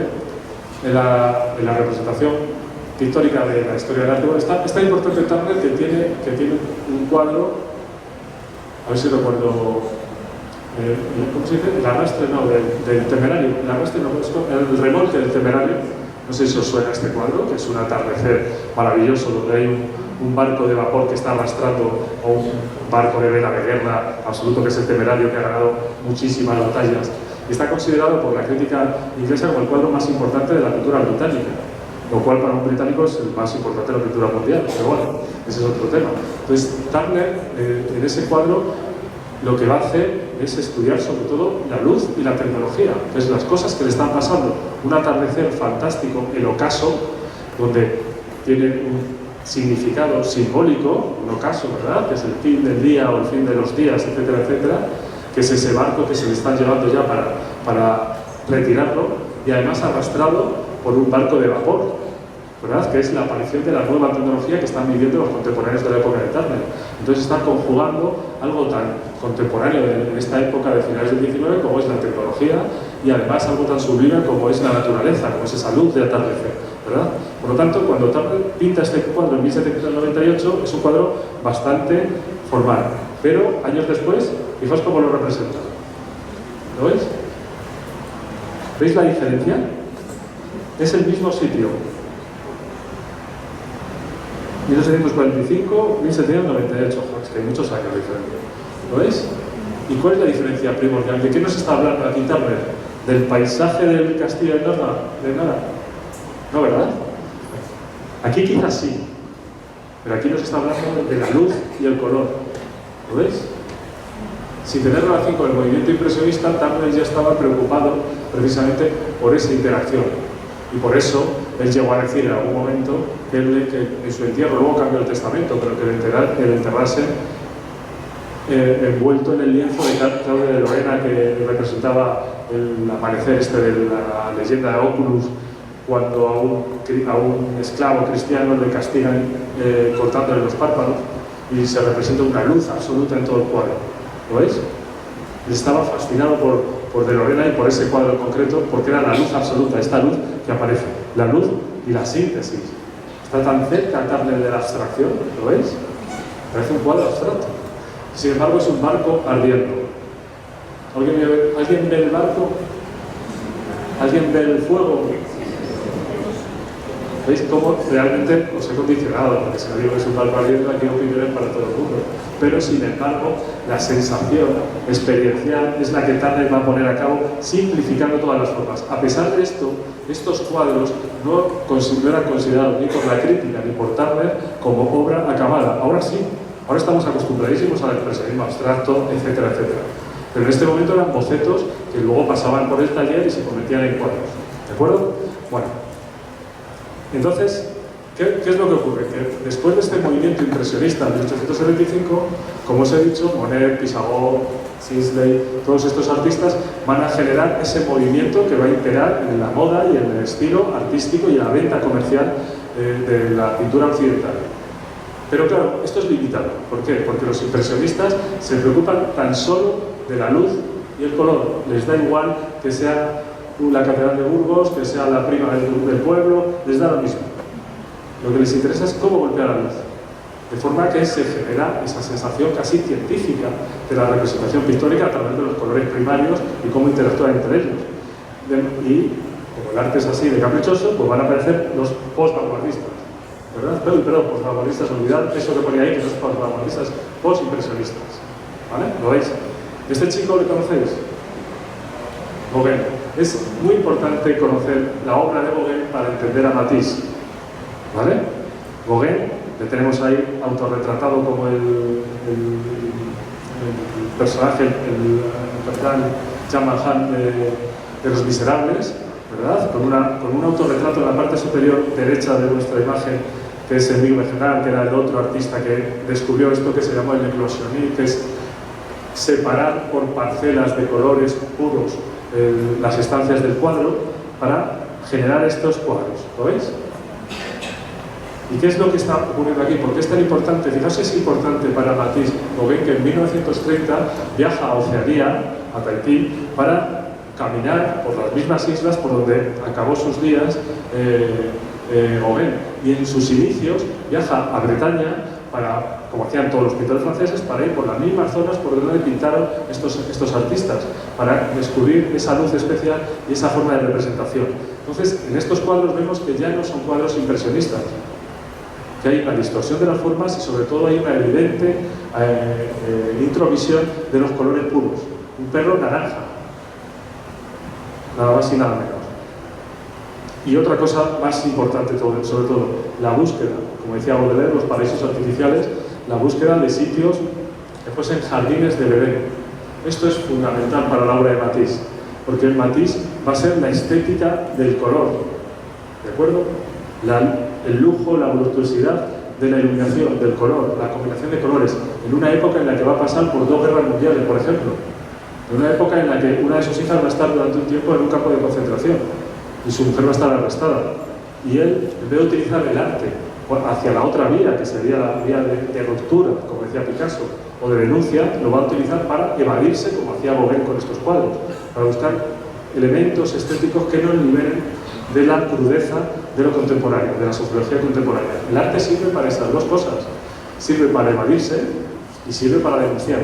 en la representación pictórica de la historia del arte. Bueno, está importante Turner que tiene un cuadro, a ver si recuerdo, ¿cómo se dice? El arrastre, no, del temerario. El arrastre, no, el remolque del temerario. No sé si os suena este cuadro, que es un atardecer maravilloso donde hay un barco de vapor que está arrastrando, o un barco de vela de guerra absoluto, que es el temerario, que ha ganado muchísimas batallas. Y está considerado por la crítica inglesa como el cuadro más importante de la cultura británica, lo cual para un británico es el más importante de la cultura mundial, pero bueno, ese es otro tema. Entonces, Turner, en ese cuadro, lo que va a hacer es estudiar sobre todo la luz y la tecnología, que es las cosas que le están pasando. Un atardecer fantástico, el ocaso, donde tiene un significado simbólico, un ocaso, ¿verdad?, que es el fin del día o el fin de los días, etcétera, etcétera, que es ese barco que se le están llevando ya para retirarlo, y además arrastrado por un barco de vapor, ¿verdad?, que es la aparición de la nueva tecnología que están viviendo los contemporáneos de la época de Turner. Entonces están conjugando algo tan contemporáneo en esta época de finales del 19 como es la tecnología, y además algo tan sublime como es la naturaleza, como es esa luz de atardecer, ¿verdad? Por lo tanto, cuando Turner pinta este cuadro en 1798, es un cuadro bastante formal, pero años después, fijaos cómo lo representa. ¿Lo veis? ¿Veis la diferencia? Es el mismo sitio. 1745, 1798, es que hay muchos años de diferencia. ¿Lo veis? ¿Y cuál es la diferencia primordial? ¿De qué nos está hablando aquí Turner? ¿Del paisaje del castillo de Norma? ¿De nada? No, ¿verdad? Aquí quizás sí, pero aquí nos está hablando de la luz y el color. ¿Lo veis? Sin tener relación con el movimiento impresionista, Turner ya estaba preocupado precisamente por esa interacción. Y por eso él llegó a decir en algún momento que en su entierro, luego cambió el testamento, pero que el enterrase envuelto en el lienzo de Claudio de Lorena, que representaba el amanecer de la leyenda de Oculus, cuando a un esclavo cristiano le castigan cortándole los párpados, y se representa una luz absoluta en todo el cuadro. ¿Lo veis? Él estaba fascinado por de Lorena y por ese cuadro en concreto, porque era la luz absoluta, esta luz que aparece, la luz y la síntesis. Está tan cerca Turner de la abstracción, ¿lo veis? Parece un cuadro abstracto. Sin embargo, es un barco ardiendo. ¿Alguien ve el barco? ¿Alguien ve el fuego? ¿Veis cómo realmente os he condicionado? Porque si no digo que es un barco ardiendo, aquí opiniones para todo el mundo. Pero sin embargo, la sensación experiencial es la que Turner va a poner a cabo, simplificando todas las formas. A pesar de esto, estos cuadros no eran considerados ni por la crítica ni por Turner como obra acabada. Ahora sí, ahora estamos acostumbradísimos al expresionismo abstracto, etcétera, etcétera. Pero en este momento eran bocetos que luego pasaban por el taller y se convertían en cuadros. ¿De acuerdo? Bueno, entonces, ¿qué es lo que ocurre? Que después de este movimiento impresionista de 1875, como os he dicho, Monet, Pissarro, Sisley, todos estos artistas van a generar ese movimiento que va a imperar en la moda y en el estilo artístico y en la venta comercial de la pintura occidental. Pero claro, esto es limitado. ¿Por qué? Porque los impresionistas se preocupan tan solo de la luz y el color. Les da igual que sea la Catedral de Burgos, que sea la prima del pueblo, les da lo mismo. Lo que les interesa es cómo golpea la luz. De forma que se genera esa sensación casi científica de la representación pictórica a través de los colores primarios y cómo interactúan entre ellos. Y como el arte es así de caprichoso, pues van a aparecer los post-vanguardistas. ¿Verdad? Perdón, post-vanguardistas, olvidad eso que ponía ahí, que no es post-vanguardistas, post-impresionistas. ¿Vale? ¿Lo veis? ¿Este chico lo conocéis? Gauguin. Es muy importante conocer la obra de Gauguin para entender a Matisse. ¿Vale? Gauguin, le tenemos ahí autorretratado como el personaje, el capitán Jean Valjean de Los Miserables, ¿verdad? Con un autorretrato en la parte superior derecha de nuestra imagen, que es Émile Bergerac, que era el otro artista que descubrió esto que se llamó el éclosionné, que es separar por parcelas de colores puros las estancias del cuadro para generar estos cuadros. ¿Lo veis? ¿Y qué es lo que está ocurriendo aquí? ¿Por qué es tan importante? Fijaos si es importante para Matisse Gauguin, que en 1930 viaja a Oceanía, a Tahití, para caminar por las mismas islas por donde acabó sus días Gauguin. Y en sus inicios viaja a Bretaña, como hacían todos los pintores franceses, para ir por las mismas zonas por donde pintaron estos artistas, para descubrir esa luz especial y esa forma de representación. Entonces, en estos cuadros vemos que ya no son cuadros impresionistas, que hay una distorsión de las formas y sobre todo hay una evidente introvisión de los colores puros. Un perro naranja, nada más y nada menos. Y otra cosa más importante sobre todo, la búsqueda, como decía Baudelaire, los paraísos artificiales, la búsqueda de sitios que fuesen jardines del Edén. Esto es fundamental para la obra de Matisse, porque Matisse va a ser la estética del color, ¿de acuerdo? El lujo, la voluptuosidad de la iluminación, del color, la combinación de colores, en una época en la que va a pasar por 2 guerras mundiales, por ejemplo, en una época en la que una de sus hijas va a estar durante un tiempo en un campo de concentración y su mujer va a estar arrestada, y él, en vez de utilizar el arte hacia la otra vía, que sería la vía de ruptura, como decía Picasso, o de denuncia, lo va a utilizar para evadirse, como hacía Gauguin con estos cuadros, para buscar elementos estéticos que nos liberen de la crudeza de lo contemporáneo, de la sociología contemporánea. El arte sirve para esas dos cosas. Sirve para evadirse y sirve para denunciar.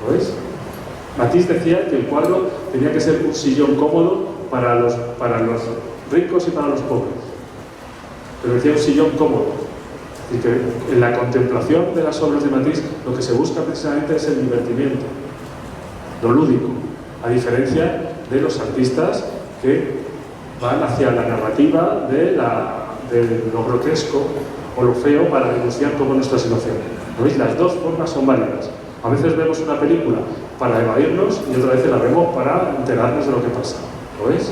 ¿Lo veis? Matisse decía que el cuadro tenía que ser un sillón cómodo para los ricos y para los pobres. Pero decía un sillón cómodo. Y que en la contemplación de las obras de Matisse lo que se busca precisamente es el divertimiento, lo lúdico, a diferencia de los artistas que van hacia la narrativa de lo grotesco o lo feo para denunciar cómo nuestra situación. ¿Lo veis? Las dos formas son válidas. A veces vemos una película para evadirnos y otra vez la vemos para enterarnos de lo que pasa. ¿Lo veis?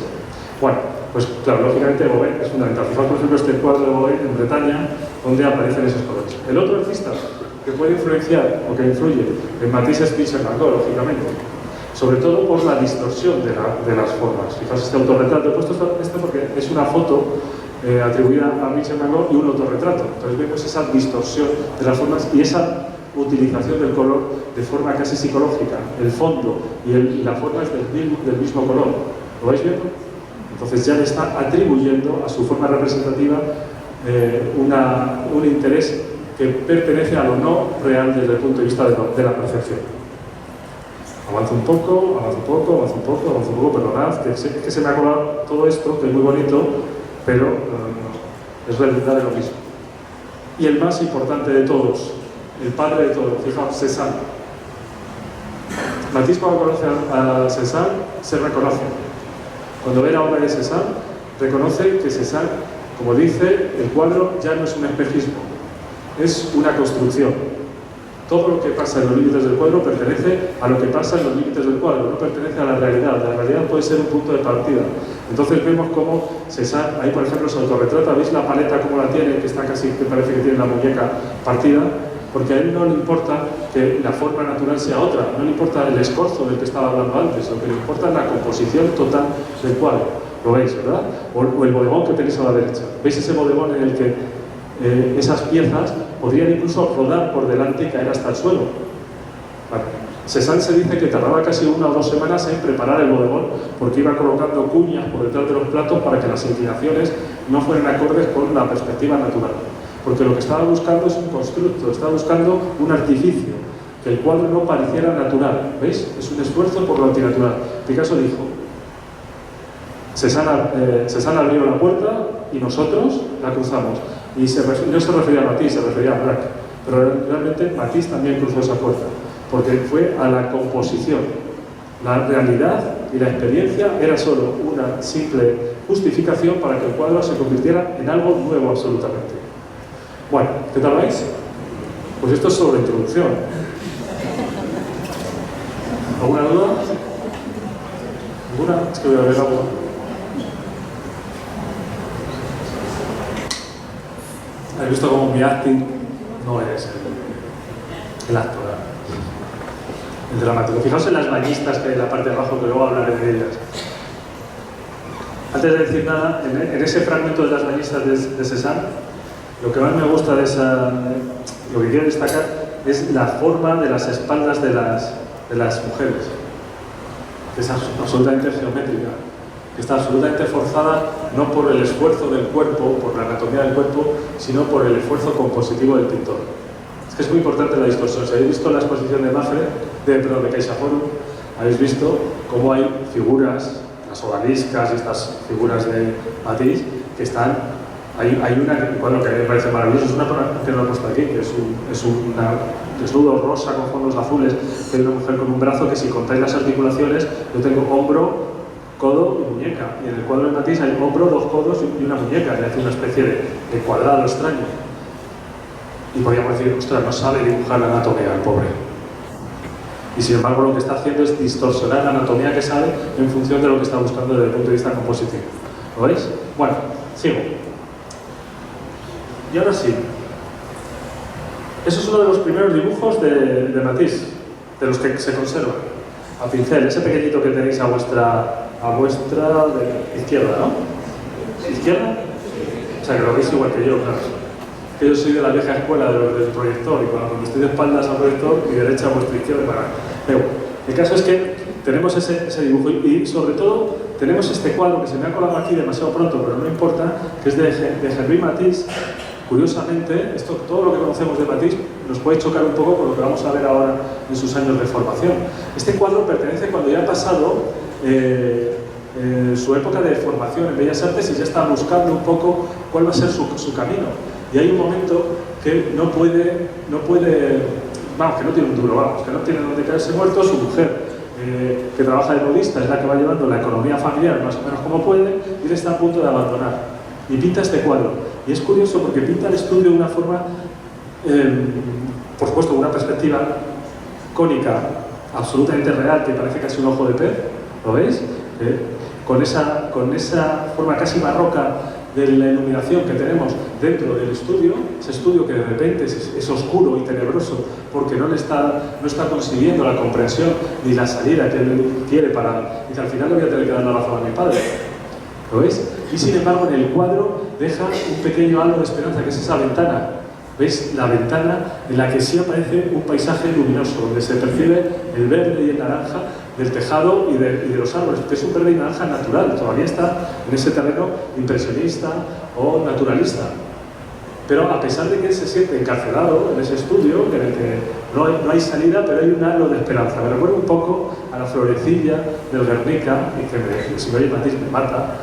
Bueno, pues claro, lógicamente Gauguin es fundamental. Fijaos, por ejemplo, este cuadro de Gauguin en Bretaña, donde aparecen esos colores. El otro artista que puede influenciar o que influye en Matisse es Vincent Van Gogh, lógicamente. Sobre todo por la distorsión de las formas. Fijaos este autorretrato. He puesto esto porque es una foto atribuida a Vincent Van Gogh y un autorretrato. Entonces vemos esa distorsión de las formas y esa utilización del color de forma casi psicológica. El fondo y la forma es del mismo color. ¿Lo vais viendo? Entonces ya le está atribuyendo a su forma representativa un interés que pertenece a lo no real desde el punto de vista de la percepción. Avanzo un poco, perdonad, que se me ha colado todo esto, que es muy bonito, pero es realidad de lo mismo. Y el más importante de todos, el padre de todos, fijaos, Cézanne. Matisse, cuando conoce a Cézanne, se reconoce. Cuando ve la obra de Cézanne, reconoce que Cézanne, como dice, el cuadro ya no es un espejismo, es una construcción. Todo lo que pasa en los límites del cuadro pertenece a lo que pasa en los límites del cuadro, no pertenece a la realidad. La realidad puede ser un punto de partida. Entonces vemos cómo Cézanne, ahí por ejemplo se autorretrata, ¿veis la paleta como la tiene? Que está casi, que parece que tiene la muñeca partida, porque a él no le importa que la forma natural sea otra, no le importa el escorzo del que estaba hablando antes, lo que le importa es la composición total del cuadro. Lo veis, ¿verdad? O el bodegón que tenéis a la derecha. ¿Veis ese bodegón en el que esas piezas podrían incluso rodar por delante y caer hasta el suelo? Vale. Cézanne se dice que tardaba casi 1 o 2 semanas en preparar el bodegón porque iba colocando cuñas por detrás de los platos para que las inclinaciones no fueran acordes con la perspectiva natural. Porque lo que estaba buscando es un constructo, estaba buscando un artificio, que el cuadro no pareciera natural. ¿Veis? Es un esfuerzo por lo antinatural. Picasso dijo, Cézanne abrió la puerta y nosotros la cruzamos. Y no se refería a Matisse, se refería a Braque. Pero realmente Matisse también cruzó esa puerta, porque fue a la composición. La realidad y la experiencia era solo una simple justificación para que el cuadro se convirtiera en algo nuevo absolutamente. Bueno, ¿qué tal vais? Pues esto es solo la introducción. ¿Alguna duda? ¿Alguna? Es que voy a ver algo. ¿Habéis visto cómo mi acting no es el acto, el dramático? Fijaos en las bañistas que hay en la parte de abajo, que luego hablaré de ellas. Antes de decir nada, en ese fragmento de las bañistas de Cézanne, lo que más me gusta de esa, lo que quiero destacar, es la forma de las espaldas de las mujeres. Es absolutamente geométrica, que está absolutamente forzada no por el esfuerzo del cuerpo, por la anatomía del cuerpo, sino por el esfuerzo compositivo del pintor. Es que es muy importante la distorsión. Si habéis visto la exposición de Mafre, de CaixaForum, habéis visto cómo hay figuras, las odaliscas y estas figuras de Matisse, que están. Hay una que a mí me parece maravillosa, es una que no he puesto aquí, que es un desnudo rosa con fondos azules, que hay una mujer con un brazo que, si contáis las articulaciones, yo tengo hombro, codo y muñeca, y en el cuadro de Matisse hay hombro, 2 codos y una muñeca, que hace una especie de cuadrado extraño. Y podríamos decir, ostras, no sabe dibujar la anatomía el pobre. Y sin embargo lo que está haciendo es distorsionar la anatomía que sabe en función de lo que está buscando desde el punto de vista compositivo. ¿Lo veis? Bueno, sigo. Y ahora sí. Eso es uno de los primeros dibujos de Matisse, de los que se conservan. A pincel, ese pequeñito que tenéis a vuestra izquierda, ¿no? ¿Izquierda? O sea, que lo veis igual que yo, claro. Que yo soy de la vieja escuela del proyector, y cuando estoy de espaldas al proyector, mi derecha a vuestra izquierda. Pero el caso es que tenemos ese dibujo y sobre todo tenemos este cuadro que se me ha colado aquí demasiado pronto, pero no importa, que es de Henri Matisse. Curiosamente, todo lo que conocemos de Matisse nos puede chocar un poco con lo que vamos a ver ahora en sus años de formación. Este cuadro pertenece cuando ya ha pasado su época de formación en Bellas Artes y ya está buscando un poco cuál va a ser su camino. Y hay un momento que no puede, vamos, que no tiene un duro, vamos, que no tiene donde caerse muerto. Su mujer, que trabaja de modista, es la que va llevando la economía familiar más o menos como puede, y él está a punto de abandonar. Y pinta este cuadro. Y es curioso porque pinta el estudio de una forma, por supuesto, una perspectiva cónica, absolutamente real, que parece casi un ojo de pez, ¿lo veis? Con esa forma casi barroca de la iluminación que tenemos dentro del estudio, ese estudio que de repente es oscuro y tenebroso porque no está consiguiendo la comprensión ni la salida que él quiere para... Dice, al final le voy a tener que dar la razón a mi padre. ¿Lo veis? Y sin embargo en el cuadro deja un pequeño halo de esperanza, que es esa ventana. ¿Veis? La ventana en la que sí aparece un paisaje luminoso, donde se percibe el verde y el naranja del tejado y de los árboles, que es un verde y naranja natural, todavía está en ese terreno impresionista o naturalista. Pero a pesar de que él se siente encarcelado en ese estudio, en el que no hay salida, pero hay un halo de esperanza. Me recuerda un poco a la florecilla del Guernica, y que si me oye Matisse me mata,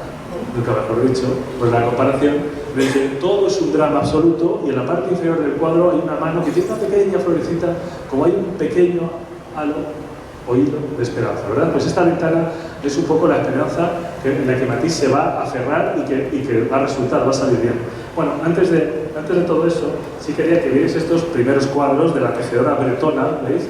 nunca mejor dicho, pues la comparación de que todo es un drama absoluto y en la parte inferior del cuadro hay una mano que tiene una pequeña florecita, como hay un pequeño halo o hilo de esperanza, ¿verdad? Pues esta ventana es un poco la esperanza en la que Matisse se va a aferrar y que va a resultar, va a salir bien. Bueno, antes de todo eso, sí quería que vierais estos primeros cuadros de la tejedora bretona, ¿veis?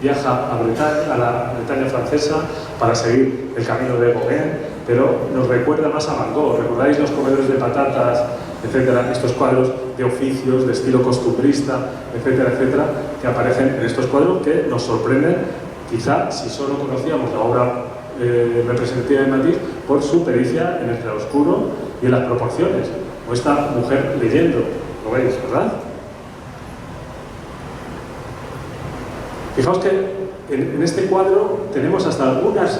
Viaja a la Bretaña francesa para seguir el camino de Gauguin, pero nos recuerda más a Van Gogh. ¿Recordáis los comedores de patatas, etcétera? Estos cuadros de oficios, de estilo costumbrista, etcétera, etcétera, que aparecen en estos cuadros que nos sorprenden, quizá si solo conocíamos la obra representativa de Matisse por su pericia en el claroscuro y en las proporciones, o esta mujer leyendo, ¿lo veis, verdad? Fijaos que en este cuadro tenemos hasta algunas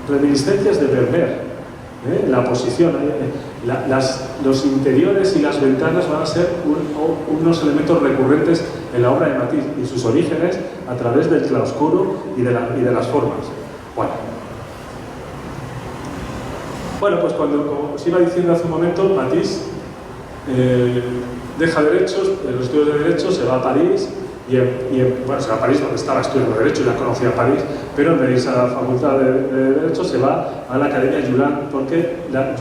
reminiscencias de Vermeer, la posición, los interiores y las ventanas van a ser unos elementos recurrentes en la obra de Matisse y sus orígenes a través del claroscuro y de las formas. Bueno, pues como os iba diciendo hace un momento, Matisse deja derechos, los estudios de Derecho, se va a París, bueno, se va a París donde estaba estudiando Derecho y ya conocía París, pero en vez de irse a la Facultad de Derecho se va a la Academia Julian, porque la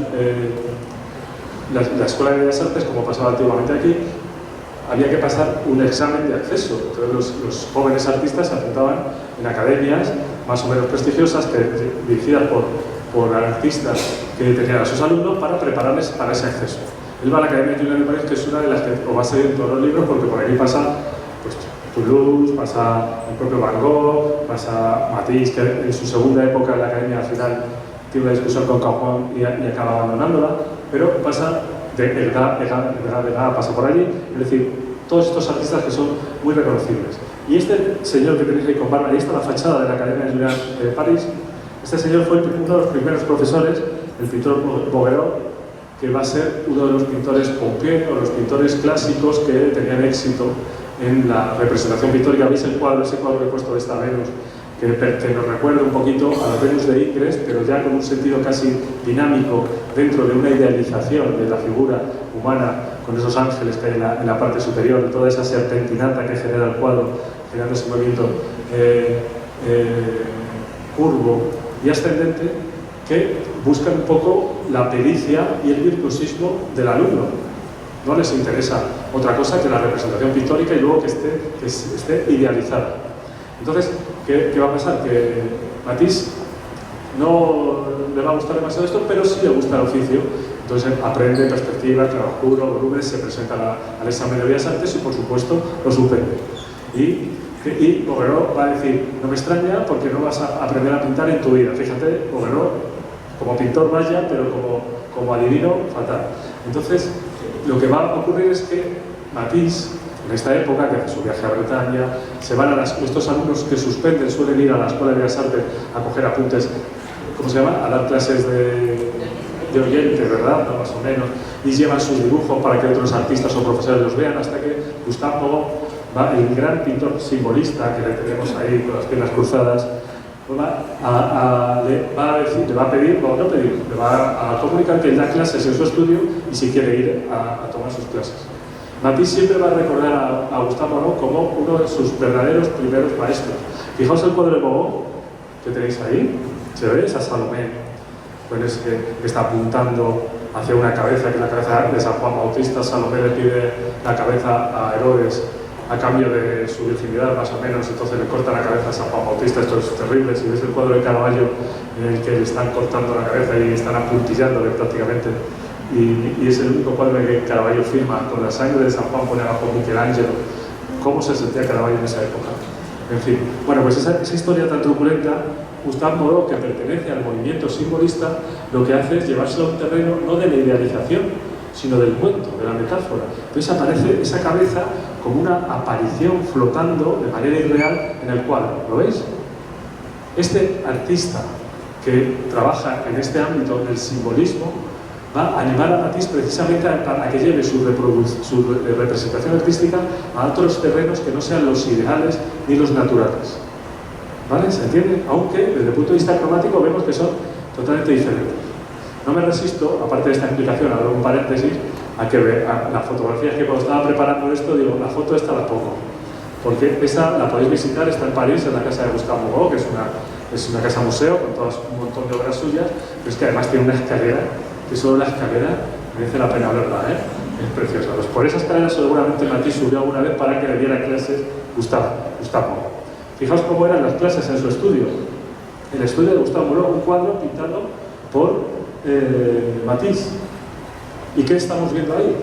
Escuela de Bellas Artes, como pasaba antiguamente aquí, había que pasar un examen de acceso. Entonces los jóvenes artistas se apuntaban en academias más o menos prestigiosas, dirigidas por artistas que tenían a sus alumnos para prepararles para ese acceso. Él va a la Academia Julian de París, que es una de las que os va a salir en todos los libros, porque por aquí pasa pues, Toulouse, pasa el propio Van Gogh, pasa Matisse, que en su segunda época en la Academia al final tiene una discusión con Cajón y acaba abandonándola, pero pasa de Degas pasa por allí, es decir, todos estos artistas que son muy reconocibles. Y este señor que tenéis ahí con barba, ahí está la fachada de la Academia Julian de París. Este señor fue uno de los primeros profesores, el pintor Bouguereau, que va a ser uno de los pintores Pompier o los pintores clásicos que tenían éxito en la representación pictórica. ¿Veis ese cuadro que he puesto de esta Venus? Que nos recuerda un poquito a la Venus de Ingres, pero ya con un sentido casi dinámico dentro de una idealización de la figura humana, con esos ángeles que hay en la parte superior, y toda esa serpentinata que genera el cuadro, generando ese movimiento curvo y ascendente, que buscan un poco la pericia y el virtuosismo del alumno. No les interesa otra cosa que la representación pictórica y luego que esté idealizada. Entonces, ¿qué va a pasar? Que Matisse no le va a gustar demasiado esto, pero sí le gusta el oficio. Entonces aprende perspectiva, claroscuro, volúmenes, se presenta al examen de Bellas Artes y por supuesto lo supera. Y Bouguereau va a decir, no me extraña porque no vas a aprender a pintar en tu vida. Fíjate, Bouguereau como pintor vaya, pero como adivino, fatal. Entonces, lo que va a ocurrir es que Matisse, en esta época, que hace su viaje a Bretaña, se van estos alumnos que suspenden, suelen ir a la Escuela de Bellas Artes a coger apuntes, ¿cómo se llama? A dar clases de oyente, ¿verdad? ¿No? Más o menos, y llevan sus dibujos para que otros artistas o profesores los vean, hasta que Gustave Moreau, el gran pintor simbolista que le tenemos ahí con las piernas cruzadas, le va a comunicar que él da clases en su estudio y si quiere ir a tomar sus clases. Matisse siempre va a recordar a Gustave Moreau como uno de sus verdaderos primeros maestros. Fijaos el cuadro de Moreau que tenéis ahí, ¿se ve? Esa Salomé, pues que está apuntando hacia una cabeza, que es la cabeza de San Juan Bautista. Salomé le pide la cabeza a Herodes a cambio de su virginidad, más o menos, entonces le corta la cabeza a San Juan Bautista. Esto es terrible. Si ves el cuadro de Caravaggio en el que le están cortando la cabeza y están apuntillándole prácticamente, y es el único cuadro que Caravaggio firma con la sangre de San Juan, pone abajo Michelangelo. ¿Cómo se sentía Caravaggio en esa época? En fin, bueno, pues esa historia tan truculenta, Gustave Moreau, que pertenece al movimiento simbolista, lo que hace es llevárselo a un terreno no de la idealización, sino del cuento, de la metáfora. Entonces aparece esa cabeza como una aparición flotando de manera irreal en el cuadro. ¿Lo veis? Este artista que trabaja en este ámbito del simbolismo va a animar a Matisse precisamente a que lleve su representación artística a otros terrenos que no sean los ideales ni los naturales. ¿Vale? ¿Se entiende? Aunque desde el punto de vista cromático vemos que son totalmente diferentes. No me resisto, aparte de esta explicación, a dar un paréntesis, a la fotografía que cuando estaba preparando esto, digo, la foto esta la pongo. Porque esa la podéis visitar, está en París, en la casa de Gustave Moreau, que es es una casa museo con un montón de obras suyas, pero es que además tiene una escalera, que solo la escalera merece la pena verla, ¿eh? Es preciosa. Pues por esa escalera seguramente Matisse subió alguna vez para que le diera clases Gustavo. Fijaos cómo eran las clases en su estudio. El estudio de Gustavo Moreau, un cuadro pintado por Matisse. ¿Y qué estamos viendo ahí?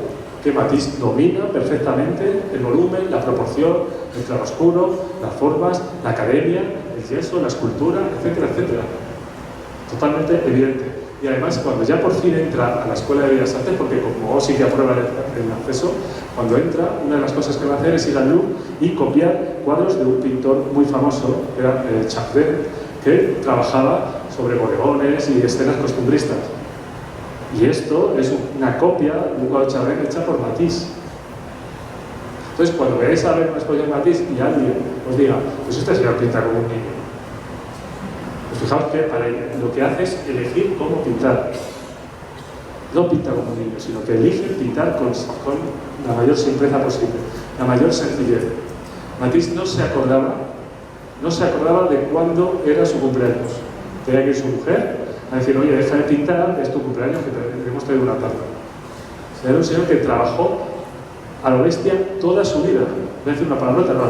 Que Matisse domina perfectamente el volumen, la proporción, el claroscuro, las formas, la academia, el yeso, la escultura, etcétera, etcétera. Totalmente evidente. Y además, cuando ya por fin entra a la Escuela de Bellas Artes, porque como sí que aprueba el acceso, cuando entra, una de las cosas que va a hacer es ir al Louvre y copiar cuadros de un pintor muy famoso, que era Chardin, que trabajaba sobre bodegones y escenas costumbristas. Y esto es una copia de un cuadro de Chardin hecha por Matisse. Entonces, cuando veáis a ver una exposición de Matisse y alguien os diga, pues este señor pinta como un niño, pues fijaos que para lo que hace es elegir cómo pintar. No pinta como un niño, sino que elige pintar con la mayor simpleza posible, la mayor sencillez. Matisse no se acordaba de cuándo era su cumpleaños. Tenía que ir su mujer a decir, oye, deja de pintar, es tu cumpleaños, que te hemos traído una tarta. Era un señor que trabajó a lo bestia toda su vida. Voy a decir una palabrota, no,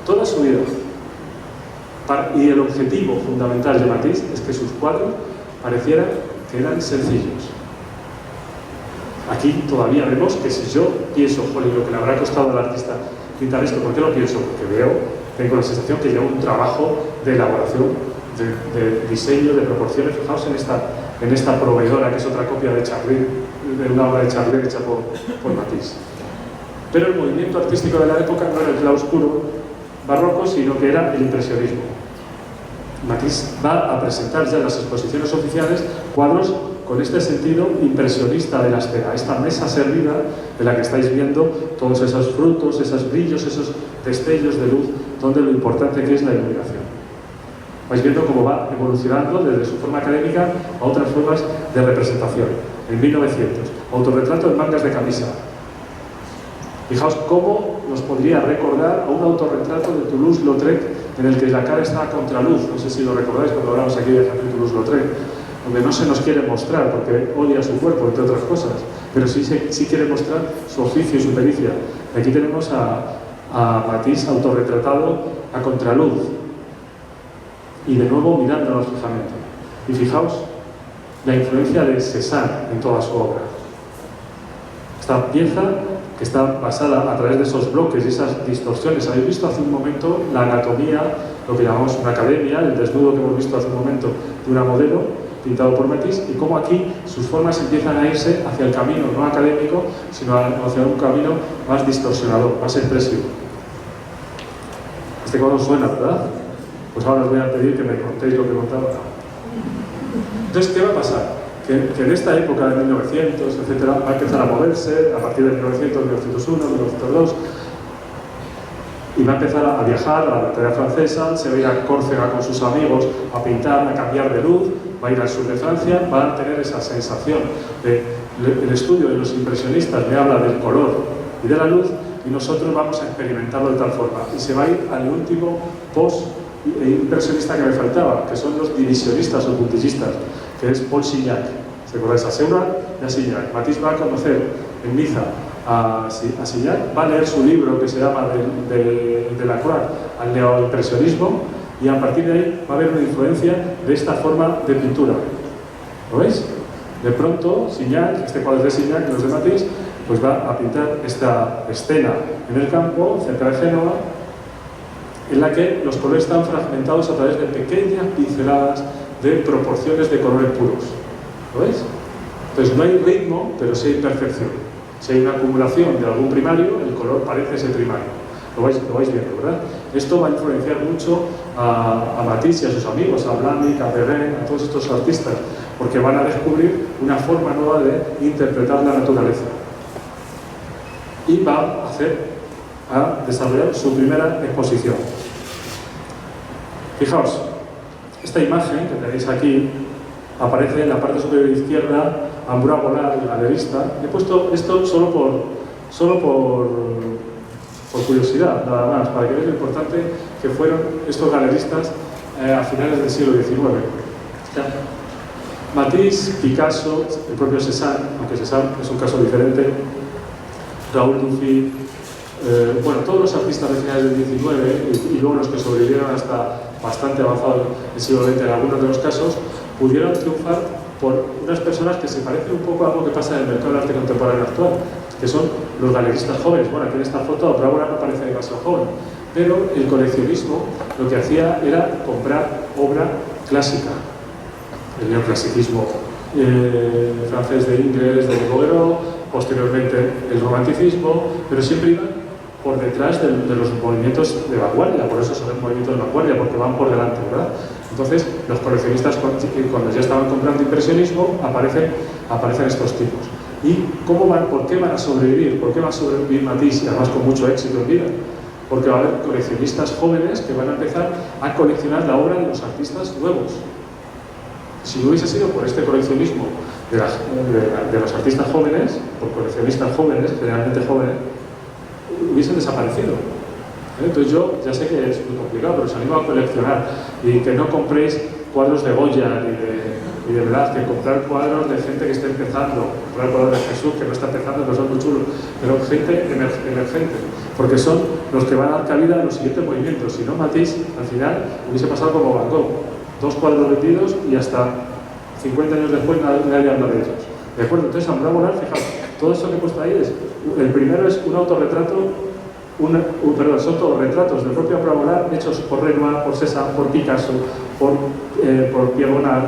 toda su vida. Y el objetivo fundamental de Matisse es que sus cuadros parecieran que eran sencillos. Aquí todavía vemos que si yo pienso, joder, lo que le habrá costado al artista pintar esto, ¿por qué lo pienso? Porque tengo la sensación que lleva un trabajo de elaboración, de diseño, de proporciones. Fijaos en esta proveedora, que es otra copia de Chardin, de una obra de Chardin hecha por Matisse. Pero el movimiento artístico de la época no era el claroscuro barroco, sino que era el impresionismo. Matisse va a presentar ya en las exposiciones oficiales cuadros con este sentido impresionista de la escena, esta mesa servida de la que estáis viendo todos esos frutos, esos brillos, esos destellos de luz, donde lo importante que es la iluminación. Vais viendo cómo va evolucionando desde su forma académica a otras formas de representación. En 1900, autorretrato en mangas de camisa. Fijaos cómo nos podría recordar a un autorretrato de Toulouse-Lautrec en el que la cara está a contraluz. No sé si lo recordáis cuando hablamos aquí de Toulouse-Lautrec, donde no se nos quiere mostrar porque odia su cuerpo, entre otras cosas, pero sí quiere mostrar su oficio y su pericia. Aquí tenemos a Matisse autorretratado a contraluz y de nuevo mirándonos fijamente. Y fijaos la influencia de Cézanne en toda su obra. Esta pieza que está basada a través de esos bloques y esas distorsiones. Habéis visto hace un momento la anatomía, lo que llamamos una academia, el desnudo que hemos visto hace un momento de una modelo, pintado por Matisse, y cómo aquí sus formas empiezan a irse hacia el camino no académico, sino hacia un camino más distorsionador, más expresivo. Este cuadro suena, ¿verdad? Pues ahora os voy a pedir que me contéis lo que contaba. Entonces, ¿qué va a pasar? Que en esta época de 1900, etcétera, va a empezar a moverse a partir de 1900, 1901, 1902, y va a empezar a viajar a la tierra francesa, se va a ir a Córcega con sus amigos a pintar, a cambiar de luz, va a ir al sur de Francia, va a tener esa sensación el estudio de los impresionistas me habla del color y de la luz, y nosotros vamos a experimentarlo de tal forma, y se va a ir al último post-impresionista que me faltaba, que son los divisionistas o puntillistas, que es Paul Signac. ¿Se acordáis? A Seurat y a Signac. Matisse va a conocer en Niza a Signac, va a leer su libro que se llama de Delacroix al neoimpresionismo, y a partir de ahí va a haber una influencia de esta forma de pintura. ¿Lo veis? De pronto, Signac, este cuadro de Signac, los de Matisse, pues va a pintar esta escena en el campo, cerca de Génova, en la que los colores están fragmentados a través de pequeñas pinceladas de proporciones de colores puros. ¿Lo veis? Entonces no hay ritmo, pero sí hay perfección. Si hay una acumulación de algún primario, el color parece ser primario. Lo vais viendo, ¿verdad? Esto va a influenciar mucho a Matisse y a sus amigos, a Blahnik, a Perrin, a todos estos artistas, porque van a descubrir una forma nueva de interpretar la naturaleza. Y va a desarrollar su primera exposición. Fijaos, esta imagen que tenéis aquí aparece en la parte superior izquierda, Ambroise Vollard, el galerista. He puesto esto solo por curiosidad, nada más, para que veáis lo importante que fueron estos galeristas a finales del siglo XIX. Matisse, Picasso, el propio Cézanne, aunque Cézanne es un caso diferente, Raoul Dufy, bueno, todos los artistas de finales del XIX y luego los que sobrevivieron hasta bastante avanzado el siglo XX en algunos de los casos, pudieron triunfar por unas personas que se parecen un poco a algo que pasa en el mercado del arte contemporáneo actual, que son los galeristas jóvenes. Bueno, aquí en esta foto Brávola no parece demasiado joven, pero el coleccionismo lo que hacía era comprar obra clásica, el neoclasicismo francés de Ingres, de Bouguereau, posteriormente el romanticismo, pero siempre iban por detrás de los movimientos de vanguardia, por eso son movimientos de vanguardia, porque van por delante, ¿verdad? Entonces, los coleccionistas, cuando ya estaban comprando impresionismo, aparecen estos tipos. ¿Y cómo van, por qué van a sobrevivir? ¿Por qué va a sobrevivir Matisse, y además con mucho éxito en vida? Porque va a haber coleccionistas jóvenes que van a empezar a coleccionar la obra de los artistas nuevos. Si no hubiese sido por este coleccionismo de los artistas jóvenes, por coleccionistas jóvenes, generalmente jóvenes, hubiesen desaparecido. Entonces yo ya sé que es muy complicado, pero os animo a coleccionar y que no compréis cuadros de Goya y de verdad, que comprar cuadros de gente que está empezando, comprar cuadros de Jesús que no está empezando, que son muy chulos, pero gente emergente, porque son los que van a dar cabida a los siguientes movimientos. Si no, Matisse al final hubiese pasado como Van Gogh, 2 cuadros vendidos y hasta 50 años después nadie habla de ellos. ¿De acuerdo? Entonces, Ambroise Vollard, fijaos, todo esto que he puesto ahí es, el primero es un autorretrato, son todos retratos del propio Ambroise Vollard hechos por Renoir, por Cézanne, por Picasso, por Pierre Bonnard,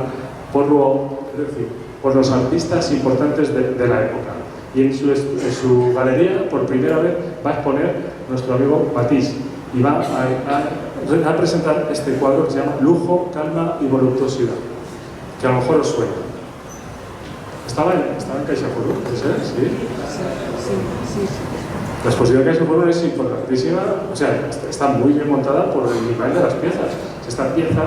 por Rouault, es decir, por los artistas importantes de la época. Y en su galería, por primera vez, va a exponer nuestro amigo Matisse y va a presentar este cuadro que se llama Lujo, Calma y Voluptuosidad, que a lo mejor os suena. ¿Estaba en CaixaForum? ¿Sí? Sí. La exposición de CaixaForum es importantísima, o sea, está muy bien montada por el nivel de las piezas. Esta pieza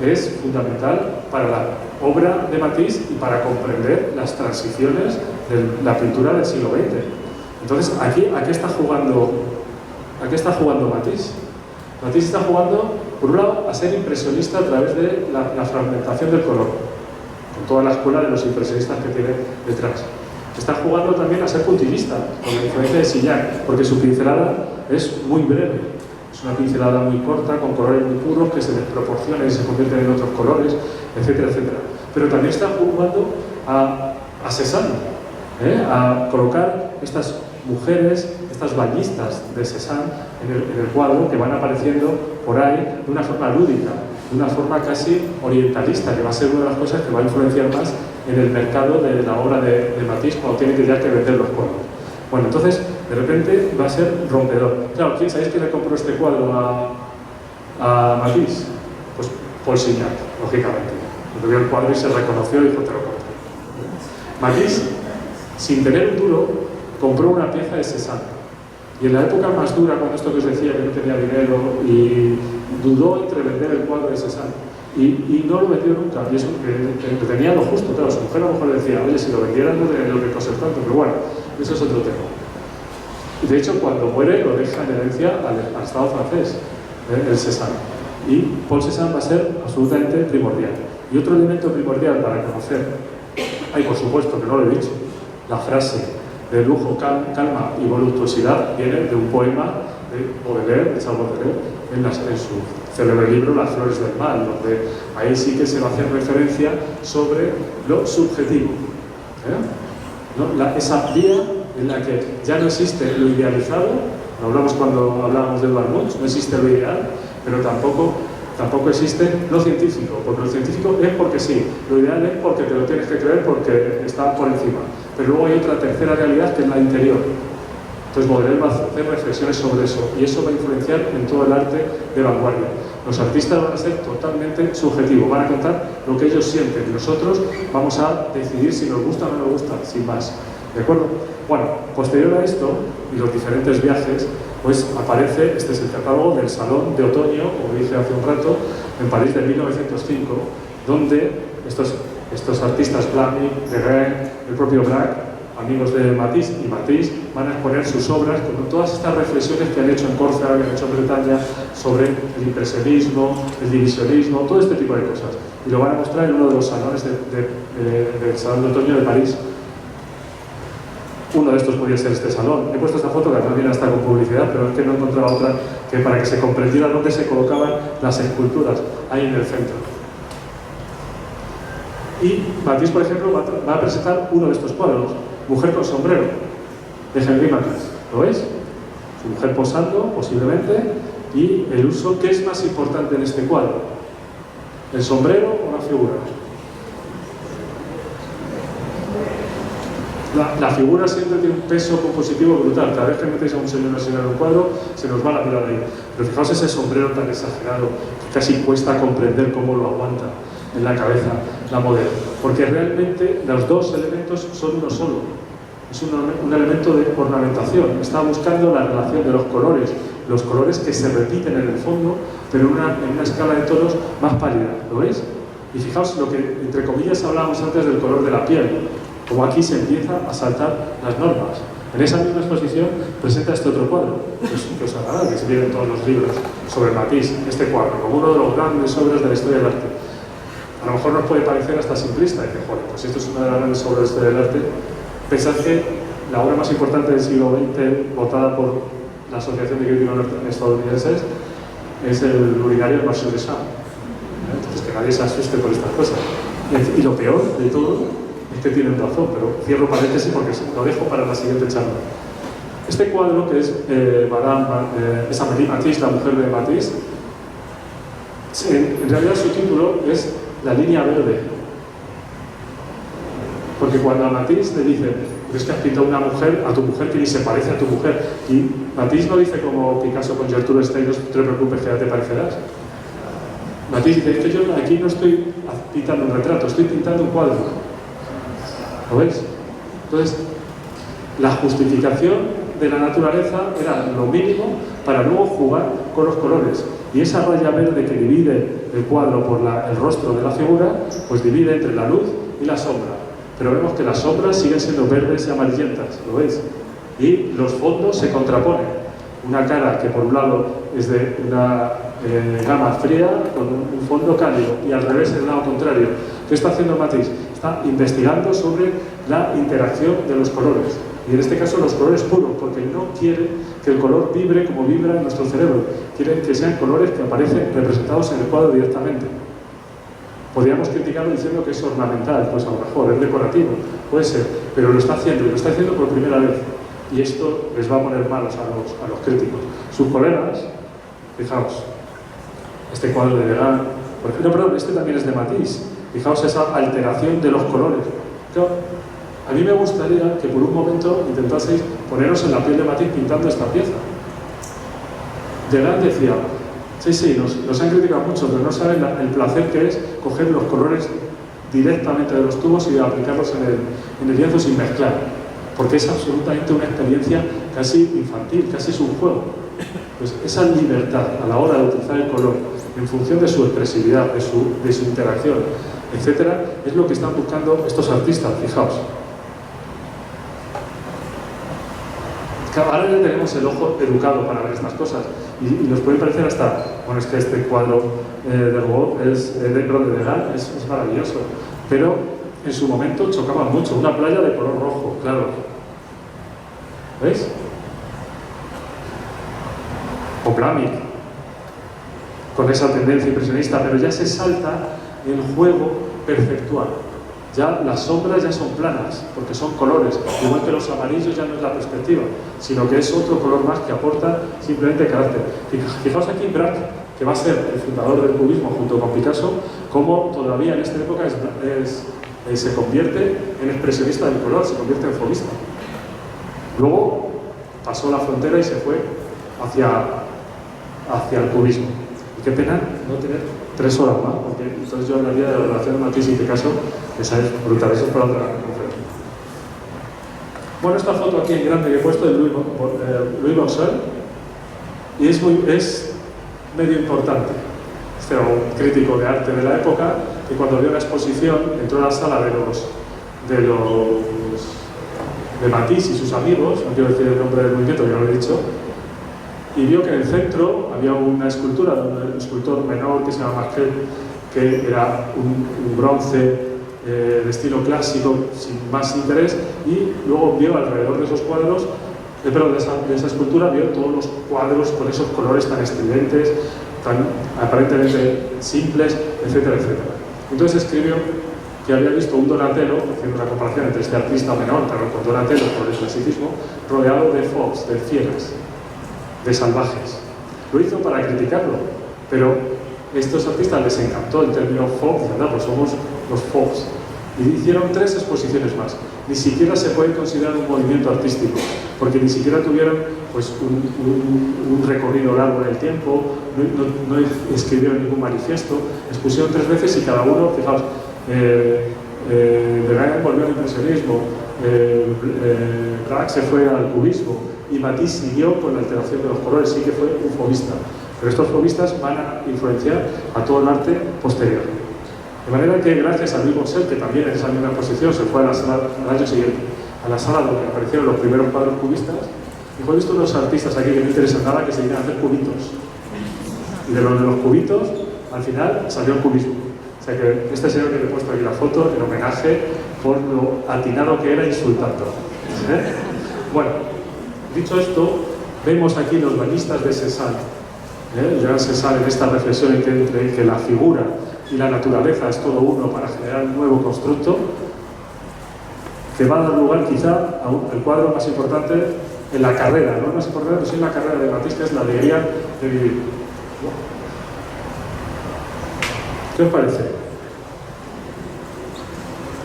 es fundamental para la obra de Matisse y para comprender las transiciones de la pintura del siglo XX. Entonces, ¿a qué está jugando Matisse? Matisse está jugando, por un lado, a ser impresionista a través de la fragmentación del color, con toda la escuela de los impresionistas que tiene detrás. Está jugando también a ser puntillista, con la influencia de Signac, porque su pincelada es muy breve. Es una pincelada muy corta, con colores muy puros, que se desproporcionan y se convierten en otros colores, etcétera, etcétera. Pero también está jugando a Cézanne, a colocar estas mujeres, estas bañistas de Cézanne en el cuadro, que van apareciendo por ahí de una forma lúdica, de una forma casi orientalista, que va a ser una de las cosas que va a influenciar más en el mercado de la obra de Matisse cuando tiene que ya que vender los cuadros. Bueno, entonces, de repente va a ser rompedor. Claro, ¿sabéis quién le compró este cuadro a Matisse? Pues Paul Signac, lógicamente. Cuando vio el cuadro y se reconoció y dijo, te lo compro. Matisse, sin tener un duro, compró una pieza de Cézanne. Y en la época más dura, cuando esto que os decía que no tenía dinero, y dudó entre vender el cuadro de Cézanne. Y no lo vendió nunca, y eso que tenía lo justo, claro, su mujer a lo mejor le decía, oye, si lo vendieran no tendría lo que costar tanto, pero bueno, eso es otro tema. Y de hecho, cuando muere, lo deja en herencia al Estado francés, el Cézanne. Y Paul Cézanne va a ser absolutamente primordial. Y otro elemento primordial para conocer, por supuesto que no lo he dicho, la frase de lujo, calma y voluptuosidad viene de un poema de Baudelaire, de Charles Baudelaire, en su célebre libro Las flores del mal, donde ahí sí que se va a hacer referencia sobre lo subjetivo. ¿No? Esa vía en la que ya no existe lo idealizado, lo hablamos cuando hablábamos de Edvard Munch, no existe lo ideal, pero tampoco existe lo científico, porque lo científico es porque sí, lo ideal es porque te lo tienes que creer porque está por encima, pero luego hay otra tercera realidad que es la interior. Entonces Baudelaire va a hacer reflexiones sobre eso y eso va a influenciar en todo el arte de vanguardia. Los artistas van a ser totalmente subjetivos, van a contar lo que ellos sienten y nosotros vamos a decidir si nos gusta o no nos gusta, sin más. ¿De acuerdo? Bueno, posterior a esto y los diferentes viajes, pues aparece, este es el catálogo del Salón de Otoño, como dije hace un rato, en París de 1905, donde estos artistas, Blamy, Degain, el propio Braque, amigos de Matisse, y Matisse van a exponer sus obras con todas estas reflexiones que han hecho en Córcega, que han hecho en Bretaña, sobre el impresionismo, el divisionismo, todo este tipo de cosas. Y lo van a mostrar en uno de los salones del Salón de Otoño de París. Uno de estos podría ser este salón. He puesto esta foto que también está con publicidad, pero es que no encontraba otra que para que se comprendiera dónde se colocaban las esculturas, ahí en el centro. Y Matisse, por ejemplo, va a presentar uno de estos cuadros, Mujer con sombrero, de Henri Matisse. ¿Lo veis? Su mujer posando, posiblemente, y el uso. ¿Qué es más importante en este cuadro? ¿El sombrero o la figura? La figura siempre tiene un peso compositivo brutal. Cada vez que metéis a un señor o una señora en un cuadro, se nos va la mirada ahí. Pero fijaos ese sombrero tan exagerado, que casi cuesta comprender cómo lo aguanta en la cabeza la modelo. Porque realmente los dos elementos son uno solo. Es un elemento de ornamentación. Está buscando la relación de los colores que se repiten en el fondo, pero en una escala de tonos más pálida. ¿Lo veis? Y fijaos lo que, entre comillas, hablábamos antes del color de la piel. Como aquí se empieza a saltar las normas. En esa misma exposición presenta este otro cuadro, que os agradará, que se viene en todos los libros sobre Matisse, este cuadro, como uno de los grandes obras de la historia del arte. A lo mejor nos puede parecer hasta simplista, y que, joder, pues esto es una de las grandes obras de la historia del arte. Pensad que la obra más importante del siglo XX, votada por la Asociación de Críticos Estadounidenses, es el urinario del Marcel Duchamp. Entonces, que nadie se asuste por estas cosas. Y lo peor de todo es que tienen razón, pero cierro paréntesis porque lo dejo para la siguiente charla. Este cuadro, que es Amélie Matisse, la mujer de Matisse, en realidad su título es La línea verde. Porque cuando a Matisse le dice, es que has pintado una mujer, a tu mujer que ni se parece a tu mujer, y Matisse no dice como Picasso con Gertrude Stein, no te preocupes que ya te parecerás. Matisse dice, es que yo aquí no estoy pintando un retrato, estoy pintando un cuadro. ¿Lo veis? Entonces, la justificación de la naturaleza era lo mínimo para luego jugar con los colores. Y esa raya verde que divide el cuadro por el rostro de la figura, pues divide entre la luz y la sombra. Pero vemos que las sombras siguen siendo verdes y amarillentas, ¿lo veis? Y los fondos se contraponen. Una cara que por un lado es de una gama fría con un fondo cálido, y al revés el lado contrario. ¿Qué está haciendo Matisse? Está investigando sobre la interacción de los colores, y en este caso los colores puros, porque no quiere que el color vibre como vibra en nuestro cerebro, quiere que sean colores que aparecen representados en el cuadro directamente. Podríamos criticarlo diciendo que es ornamental, pues a lo mejor es decorativo, puede ser, pero lo está haciendo, y lo está haciendo por primera vez, y esto les va a poner malos a los críticos. Sus colegas, fijaos, este cuadro de Degas, no, perdón, este también es de Matisse. Fijaos esa alteración de los colores. Claro, a mí me gustaría que por un momento intentaseis poneros en la piel de Matisse pintando esta pieza. Degas decía, sí, nos han criticado mucho, pero no saben el placer que es coger los colores directamente de los tubos y aplicarlos en el lienzo sin mezclar, porque es absolutamente una experiencia casi infantil, casi es un juego. Pues esa libertad a la hora de utilizar el color en función de su expresividad, de su interacción, etcétera, es lo que están buscando estos artistas, fijaos. Ahora ya tenemos el ojo educado para ver estas cosas, y nos puede parecer hasta, bueno, es que este cuadro de Degas es maravilloso, pero en su momento chocaba mucho, una playa de color rojo, claro. ¿Veis? O Blamik, con esa tendencia impresionista, pero ya se salta el juego perceptual. Ya las sombras ya son planas, porque son colores, igual que los amarillos ya no es la perspectiva, sino que es otro color más que aporta simplemente carácter. Fijaos aquí Braque, que va a ser el fundador del cubismo junto con Picasso, como todavía en esta época se convierte en expresionista del color, se convierte en fauvista. Luego pasó la frontera y se fue hacia el cubismo. Y qué pena no tener 3 horas más, porque entonces yo hablaría de la relación de Matisse y Picasso, esa es brutal, eso es para otra conferencia. Bueno, esta foto aquí en grande que he puesto de Louis Boussuet, y es medio importante. Este era un crítico de arte de la época, que cuando vio la exposición entró a la sala de de Matisse y sus amigos, no quiero decir el nombre del movimiento, que no lo he dicho, y vio que en el centro había una escultura de un escultor menor que se llama Marquet, que era un bronce de estilo clásico, sin más interés, y luego vio alrededor de esos cuadros, de esa escultura, vio todos los cuadros con esos colores tan estridentes, tan aparentemente simples, etcétera, etcétera. Entonces escribió que había visto un Donatello, haciendo una comparación entre este artista menor, pero con Donatello por el clasicismo, rodeado de fox, de fieras, de salvajes. Lo hizo para criticarlo, pero a estos artistas les encantó el término fox, ¿verdad? Pues somos los fox. Y hicieron 3 exposiciones más. Ni siquiera se puede considerar un movimiento artístico, porque ni siquiera tuvieron pues, un recorrido largo en el tiempo, no escribieron ningún manifiesto, expusieron 3 veces y cada uno, fijaos, Degas volvió al impresionismo, Braque se fue al cubismo y Matisse siguió con la alteración de los colores, sí que fue un fauvista. Pero estos fauvistas van a influenciar a todo el arte posterior. De manera que gracias a Louis Bourgeois, que también en esa misma exposición se fue a la sala, al año siguiente, a la sala donde aparecieron los primeros cuadros cubistas, dijo, he visto unos artistas aquí que no interesan nada que se iban a hacer cubitos. Y de los cubitos, al final salió el cubismo. O sea que este señor que le he puesto aquí la foto, en homenaje por lo atinado que era insultando. Bueno, dicho esto, vemos aquí los bañistas de Cézanne. Jean Cézanne en esta reflexión entre que la figura y la naturaleza es todo uno para generar un nuevo constructo, que va a dar lugar quizá al cuadro más importante en la carrera, no más importante, pero sí en la carrera de Matisse, que es la alegría de vivir. ¿Qué os parece?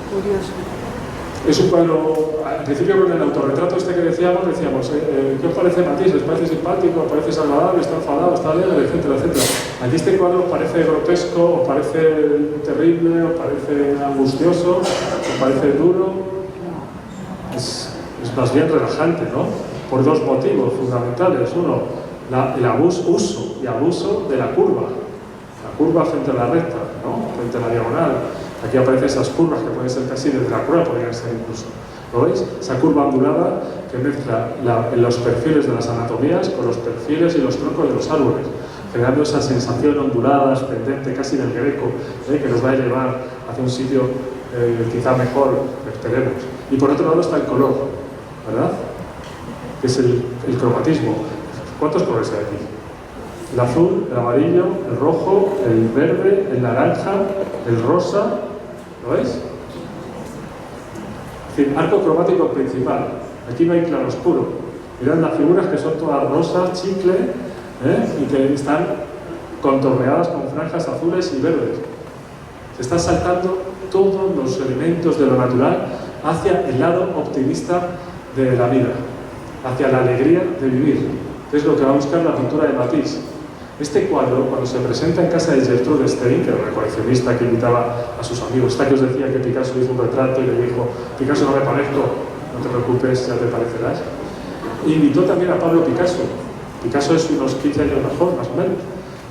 Curioso. Es un cuadro, al principio con el autorretrato este que decíamos, ¿qué os parece Matisse? ¿Les parece simpático? ¿Os parece agradable? ¿Está enfadado? ¿Está alegre? Etcétera, etcétera. Aquí este cuadro os parece grotesco, os parece terrible, os parece angustioso, os parece duro. Es más bien relajante, ¿no? Por 2 motivos fundamentales. Uno, el uso y abuso de la curva. La curva frente a la recta, ¿no? Frente a la diagonal. Aquí aparecen esas curvas que pueden ser casi desde la prueba, podrían ser incluso. ¿Lo veis? Esa curva ondulada que mezcla los perfiles de las anatomías con los perfiles y los troncos de los árboles, generando esa sensación ondulada, ascendente, casi del Greco, que nos va a llevar hacia un sitio quizá mejor, esperemos. Y por otro lado está el color, ¿verdad? Que es el cromatismo. ¿Cuántos colores hay aquí? El azul, el amarillo, el rojo, el verde, el naranja, el rosa. ¿Lo veis? Es decir, arco cromático principal. Aquí no hay claroscuro. Mirad las figuras que son todas rosas, chicle, y que están contorneadas con franjas azules y verdes. Se están saltando todos los elementos de lo natural hacia el lado optimista de la vida, hacia la alegría de vivir. Es lo que va a buscar la pintura de Matisse. Este cuadro, cuando se presenta en casa de Gertrude Stein, que era una coleccionista que invitaba a sus amigos, esta que os decía que Picasso hizo un retrato y le dijo, Picasso, no me parezco, no te preocupes, ya te parecerás. Invitó también a Pablo Picasso. Picasso es unos 15 años mejor, más o menos,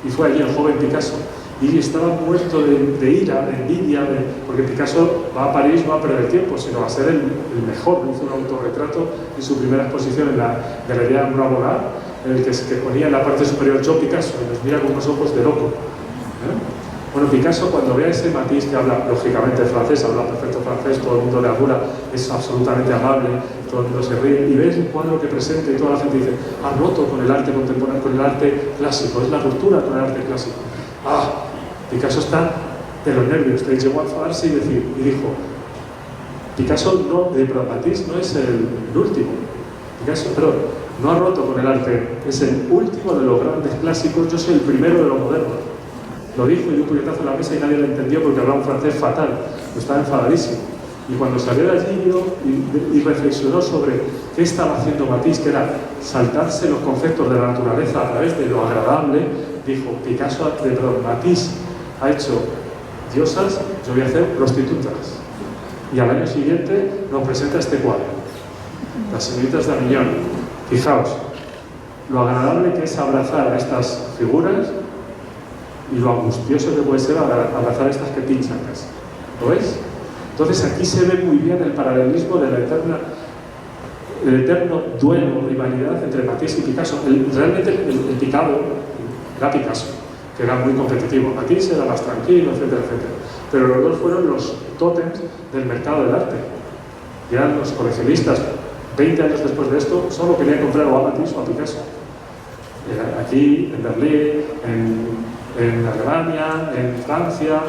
y fue allí el joven Picasso. Y estaba muerto de ira, de envidia, porque Picasso va a París, no va a perder tiempo, sino va a ser el mejor. Hizo un autorretrato en su primera exposición en la Galería Ambroise, en el que ponía en la parte superior yo Picasso, y nos mira con unos ojos de loco. Bueno, Picasso, cuando ve a ese Matisse que habla lógicamente francés, habla perfecto francés, todo el mundo le adula, es absolutamente amable, todo el mundo se ríe, y ves un cuadro que presenta y toda la gente dice, ha roto con el arte contemporáneo, con el arte clásico, es la ruptura con el arte clásico. Picasso está de los nervios, le llegó a enfadarse y dijo, Picasso no, Matisse no es el último, Picasso, perdón, no ha roto con el arte, es el último de los grandes clásicos, yo soy el primero de los modernos. Lo dijo y dio un puñetazo en la mesa y nadie lo entendió porque hablaba un francés fatal, estaba enfadadísimo. Y cuando salió de allí y reflexionó sobre qué estaba haciendo Matisse, que era saltarse los conceptos de la naturaleza a través de lo agradable, dijo, Matisse ha hecho diosas, yo voy a hacer prostitutas. Y al año siguiente nos presenta este cuadro, Las señoritas de Aviñón. Fijaos, lo agradable que es abrazar a estas figuras y lo angustioso que puede ser abrazar a estas que pinchan casi. ¿Lo veis? Entonces aquí se ve muy bien el paralelismo de la eterna el eterno duelo, rivalidad entre Matisse y Picasso. Realmente el picado era Picasso, que era muy competitivo. Matisse era más tranquilo, etcétera, etcétera. Pero los dos fueron los tótems del mercado del arte. Y eran los coleccionistas. 20 años después de esto, solo querían comprar o a Matisse o a Picasso. Aquí, en Berlín, en Alemania, en Francia,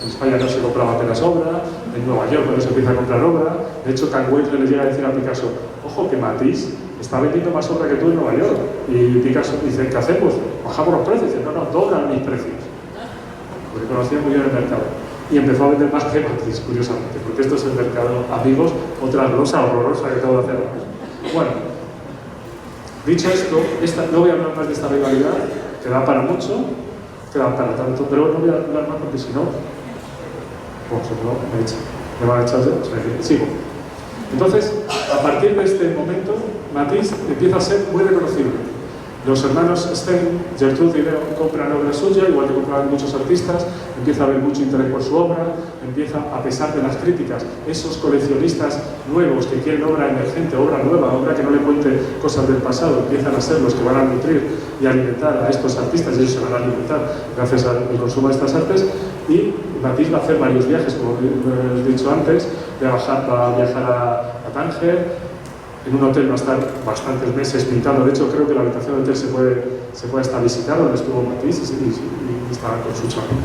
en España no se compraba apenas obra, en Nueva York no se empieza a comprar obra. De hecho, Canguet le llega a decir a Picasso, ojo que Matisse está vendiendo más obra que tú en Nueva York. Y Picasso dice, ¿qué hacemos? Bajamos los precios. Dice, no, doblan mis precios. Porque conocía muy bien el mercado. Y empezó a vender más que Matisse, curiosamente, porque esto es el mercado, amigos, otra glosa horrorosa que acabo de hacer. Bueno, dicho esto, no voy a hablar más de esta rivalidad, que da para mucho, que da para tanto, pero no voy a hablar más porque si no, pues no, me van a echar, o sea, sigo. Entonces, a partir de este momento, Matisse empieza a ser muy reconocible. Los hermanos Sten, Gertrude y Leo compran obra suya, igual que compraban muchos artistas, empieza a haber mucho interés por su obra, empieza, a pesar de las críticas, esos coleccionistas nuevos que quieren obra emergente, obra nueva, obra que no le cuente cosas del pasado, empiezan a ser los que van a nutrir y alimentar a estos artistas, y ellos se van a alimentar gracias al consumo de estas artes, y Matisse va a hacer varios viajes, como he dicho antes, va a viajar a Tánger. En un hotel va a estar bastantes meses pintando. De hecho, creo que la habitación del hotel se puede hasta visitar, donde estuvo Matisse, y estaba con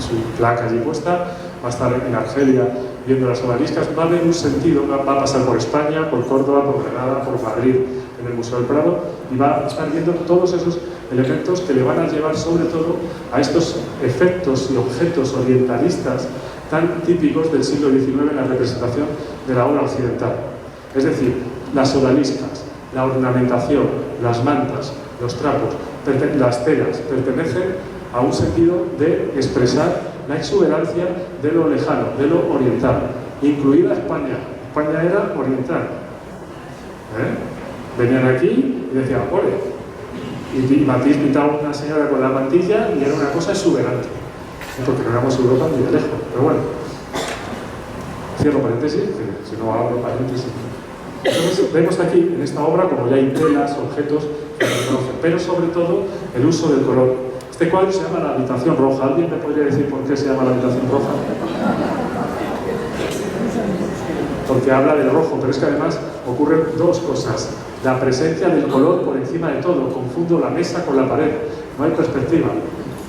su placa allí puesta. Va a estar en Argelia viendo las obaliscas. Va a haber un sentido, va a pasar por España, por Córdoba, por Granada, por Madrid, en el Museo del Prado, y va a estar viendo todos esos elementos que le van a llevar sobre todo a estos efectos y objetos orientalistas tan típicos del siglo XIX en la representación de la obra occidental. Es decir, las odaliscas, la ornamentación, las mantas, los trapos, las telas, pertenecen a un sentido de expresar la exuberancia de lo lejano, de lo oriental, incluida España. España era oriental. Venían aquí y decían, ¡ole! Y Matisse pintaba una señora con la mantilla y era una cosa exuberante. Porque no éramos Europa ni de lejos, pero bueno. Cierro paréntesis, si no abro paréntesis. Entonces vemos aquí en esta obra como ya hay telas, objetos que se reconocen, pero sobre todo el uso del color. Este cuadro se llama La habitación roja. ¿Alguien me podría decir por qué se llama La habitación roja? Porque habla del rojo, pero es que además ocurren dos cosas. La presencia del color por encima de todo. Confundo la mesa con la pared. No hay perspectiva.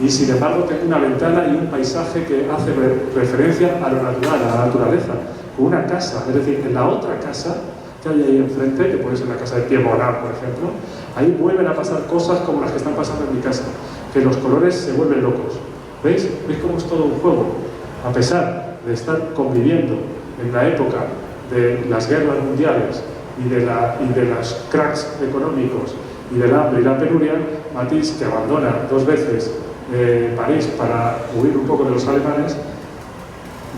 Y sin embargo tengo una ventana y un paisaje que hace referencia a lo natural, a la naturaleza. Con una casa, es decir, en la otra casa que hay ahí enfrente, que puede ser la casa de Pierre Bonnard, por ejemplo, ahí vuelven a pasar cosas como las que están pasando en mi casa, que los colores se vuelven locos. ¿Veis? ¿Veis cómo es todo un juego? A pesar de estar conviviendo en la época de las guerras mundiales y de los cracks económicos y del hambre y la penuria, Matisse, que abandona 2 veces París para huir un poco de los alemanes,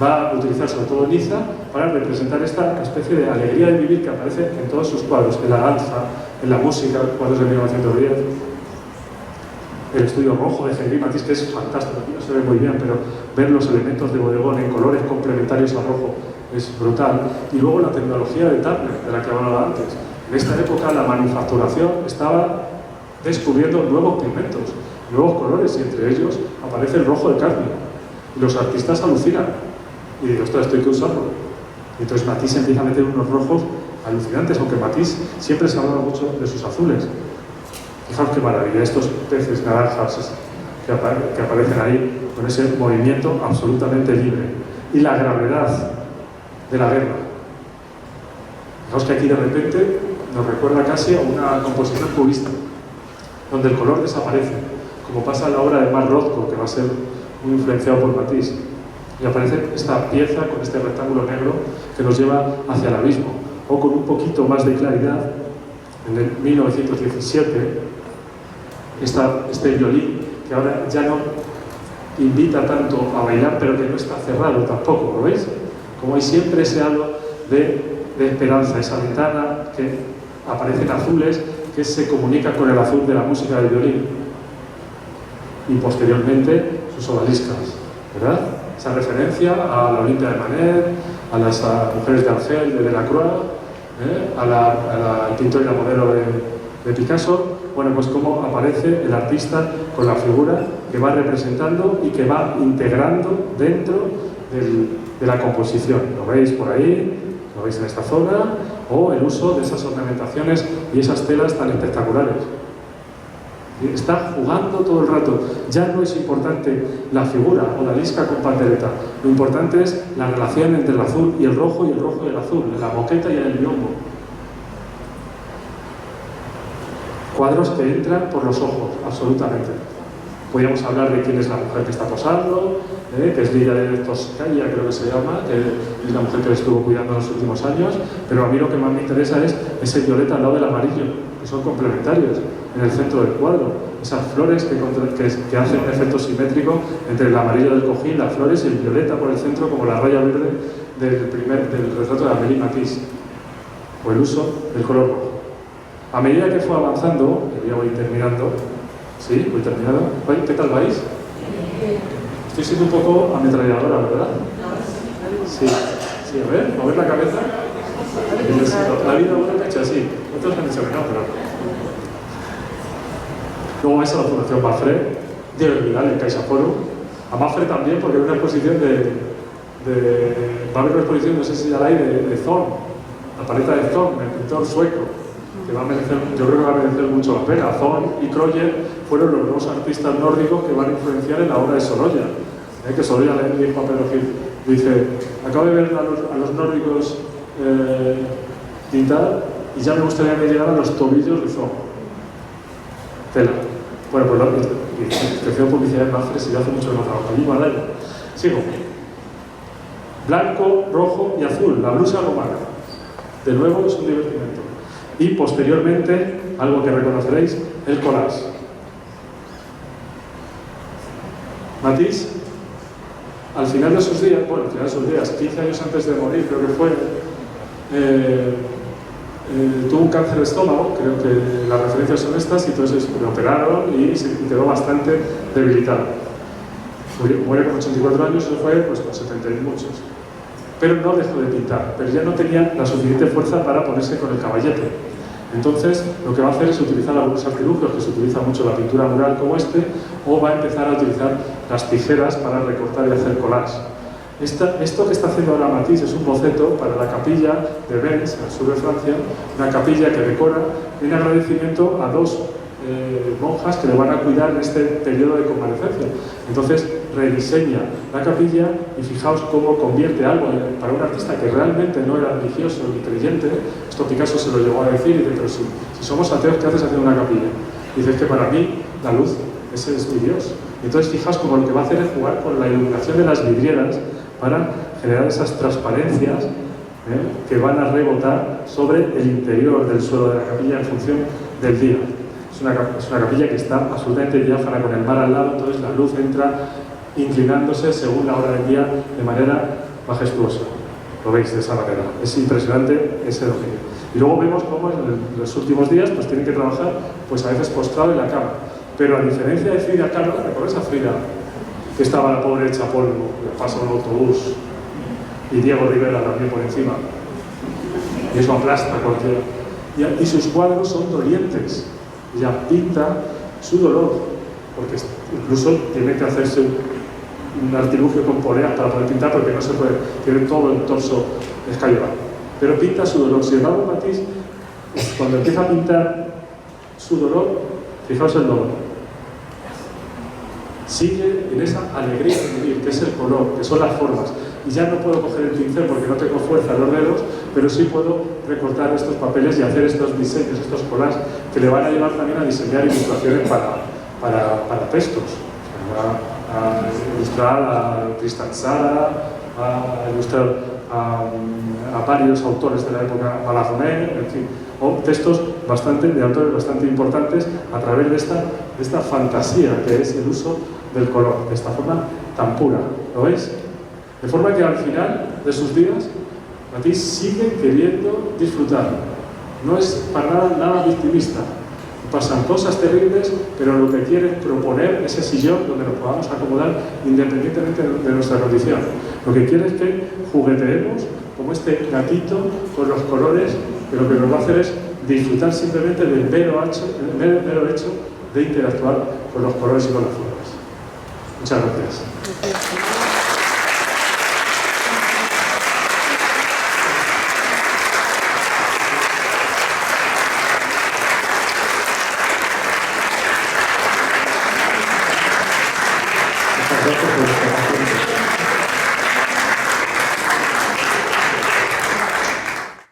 va a utilizar sobre todo Niza para representar esta especie de alegría de vivir que aparece en todos sus cuadros, en la danza, en la música, cuadros de 1910, el estudio rojo de Henri Matisse, que es fantástico, aquí no se ve muy bien, pero ver los elementos de bodegón en colores complementarios al rojo es brutal. Y luego la tecnología de Turner, de la que hablaba antes. En esta época la manufacturación estaba descubriendo nuevos pigmentos, nuevos colores, y entre ellos aparece el rojo de cadmio. Y los artistas alucinan. Y digo, esto hay que usarlo. Y entonces Matisse empieza a meter unos rojos alucinantes, aunque Matisse siempre se hablaba mucho de sus azules. Fijaos qué maravilla, estos peces naranjas que aparecen ahí con ese movimiento absolutamente libre. Y la gravedad de la guerra. Fijaos que aquí de repente nos recuerda casi a una composición cubista, donde el color desaparece, como pasa en la obra de Marc Rothko, que va a ser muy influenciado por Matisse. Y aparece esta pieza con este rectángulo negro que nos lleva hacia el abismo, o con un poquito más de claridad, en el 1917, este violín, que ahora ya no invita tanto a bailar, pero que no está cerrado tampoco, ¿lo veis? Como hay siempre ese halo de esperanza, esa ventana que aparecen azules, que se comunica con el azul de la música del violín. Y posteriormente, sus odaliscas, ¿verdad? Esa referencia a la Olimpia de Manet, a las mujeres de Argel, de Delacroix, al pintor y la modelo de Picasso. Bueno, pues cómo aparece el artista con la figura que va representando y que va integrando dentro de la composición. Lo veis por ahí, lo veis en esta zona, o el uso de esas ornamentaciones y esas telas tan espectaculares. Está jugando todo el rato. Ya no es importante la figura o la lisca con pandereta. Lo importante es la relación entre el azul y el rojo y el azul, la moqueta y el biombo. Cuadros que entran por los ojos, absolutamente. Podríamos hablar de quién es la mujer que está posando, que es Lidia de Toscaya, creo que se llama, que es la mujer que le estuvo cuidando en los últimos años, pero a mí lo que más me interesa es ese violeta al lado del amarillo, que son complementarios, en el centro del cuadro. Esas flores que hacen un efecto simétrico entre el amarillo del cojín, las flores, y el violeta por el centro, como la raya verde del retrato de Amélie Matisse, o el uso del color rojo. A medida que fue avanzando, ya voy terminando, ¿sí? Voy terminando. ¿Qué tal vais? Estoy siendo un poco ametralladora, ¿verdad? Sí, sí, a ver, mover la cabeza. La vida uno me ha hecho así, otros han dicho que no, pero... Luego vais a la Fundación Mafre, Diego Vidal, en CaixaForum. A Mafre también, porque hay una exposición va a haber una exposición, no sé si ya la hay, de Zorn, la paleta de Zorn, el pintor sueco, que va a merecer, yo creo que va a merecer mucho la pena. Zorn y Kroyer fueron los dos artistas nórdicos que van a influenciar en la obra de Sorolla. Que Sorolla le dijo a Pedro Gil, dice, acabo de ver a los nórdicos pintar y ya me gustaría que llegaran los tobillos de Zorn. Tela. Bueno, pues la inspección de publicidad de Mafre se hace mucho que no trabajo allí, ¿vale? Sigo. Blanco, rojo y azul, la blusa romana. De nuevo es un divertimento. Y posteriormente, algo que reconoceréis, el collage. Matisse, al final de sus días, 15 años antes de morir, creo que fue, tuvo un cáncer de estómago, creo que las referencias son estas, y entonces lo operaron y se quedó bastante debilitado. Muere con 84 años, eso fue pues, con 70 y muchos. Pero no dejó de pintar, pero ya no tenía la suficiente fuerza para ponerse con el caballete. Entonces, lo que va a hacer es utilizar algunos artilugios que se utiliza mucho en la pintura mural como este, o va a empezar a utilizar las tijeras para recortar y hacer collage. Esto que está haciendo ahora Matisse es un boceto para la capilla de Benz, en el sur de Francia, una capilla que decora en agradecimiento a dos monjas que le van a cuidar en este periodo de convalecencia. Entonces rediseña la capilla y fijaos cómo convierte algo para un artista que realmente no era religioso ni creyente. Esto Picasso se lo llegó a decir y dice, pero si somos ateos, ¿qué haces haciendo una capilla? Y dice, es que para mí la luz, ese es mi Dios. Entonces fijaos cómo lo que va a hacer es jugar con la iluminación de las vidrieras para generar esas transparencias que van a rebotar sobre el interior del suelo de la capilla en función del día. Es una capilla que está absolutamente diáfana con el mar al lado, entonces la luz entra inclinándose según la hora del día de manera majestuosa. Lo veis de esa manera. Es impresionante ese dominio. Y luego vemos cómo en los últimos días pues tienen que trabajar pues a veces postrado en la cama. Pero a diferencia de Frida Kahlo, ¿recordáis a Frida? Que estaba la pobre hecha polvo, le pasa un autobús, y Diego Rivera también por encima. Y eso aplasta cualquiera. Y sus cuadros son dolientes. Ella pinta su dolor, porque incluso tiene que hacerse un artilugio con poleas para poder pintar, porque no se puede, tiene todo el torso escayolado. Pero pinta su dolor. Sin embargo, Matisse, cuando empieza a pintar su dolor, fijaos el dolor. Sigue en esa alegría de vivir, que es el color, que son las formas. Y ya no puedo coger el pincel porque no tengo fuerza en los dedos, pero sí puedo recortar estos papeles y hacer estos diseños, estos collages, que le van a llevar también a diseñar ilustraciones para textos. A ilustrar a Tristan Tzara, a ilustrar a varios autores de la época, Mallarmé, en fin, o textos de autores bastante importantes a través de esta fantasía que es el uso del color, de esta forma tan pura. ¿Lo veis? De forma que al final de sus días, Matisse sigue queriendo disfrutar. No es para nada victimista. Pasan cosas terribles, pero lo que quiere es proponer ese sillón donde nos podamos acomodar independientemente de nuestra condición. Lo que quiere es que jugueteemos como este gatito con los colores, que lo que nos va a hacer es disfrutar simplemente del mero hecho de interactuar con los colores y con las flores. Muchas gracias.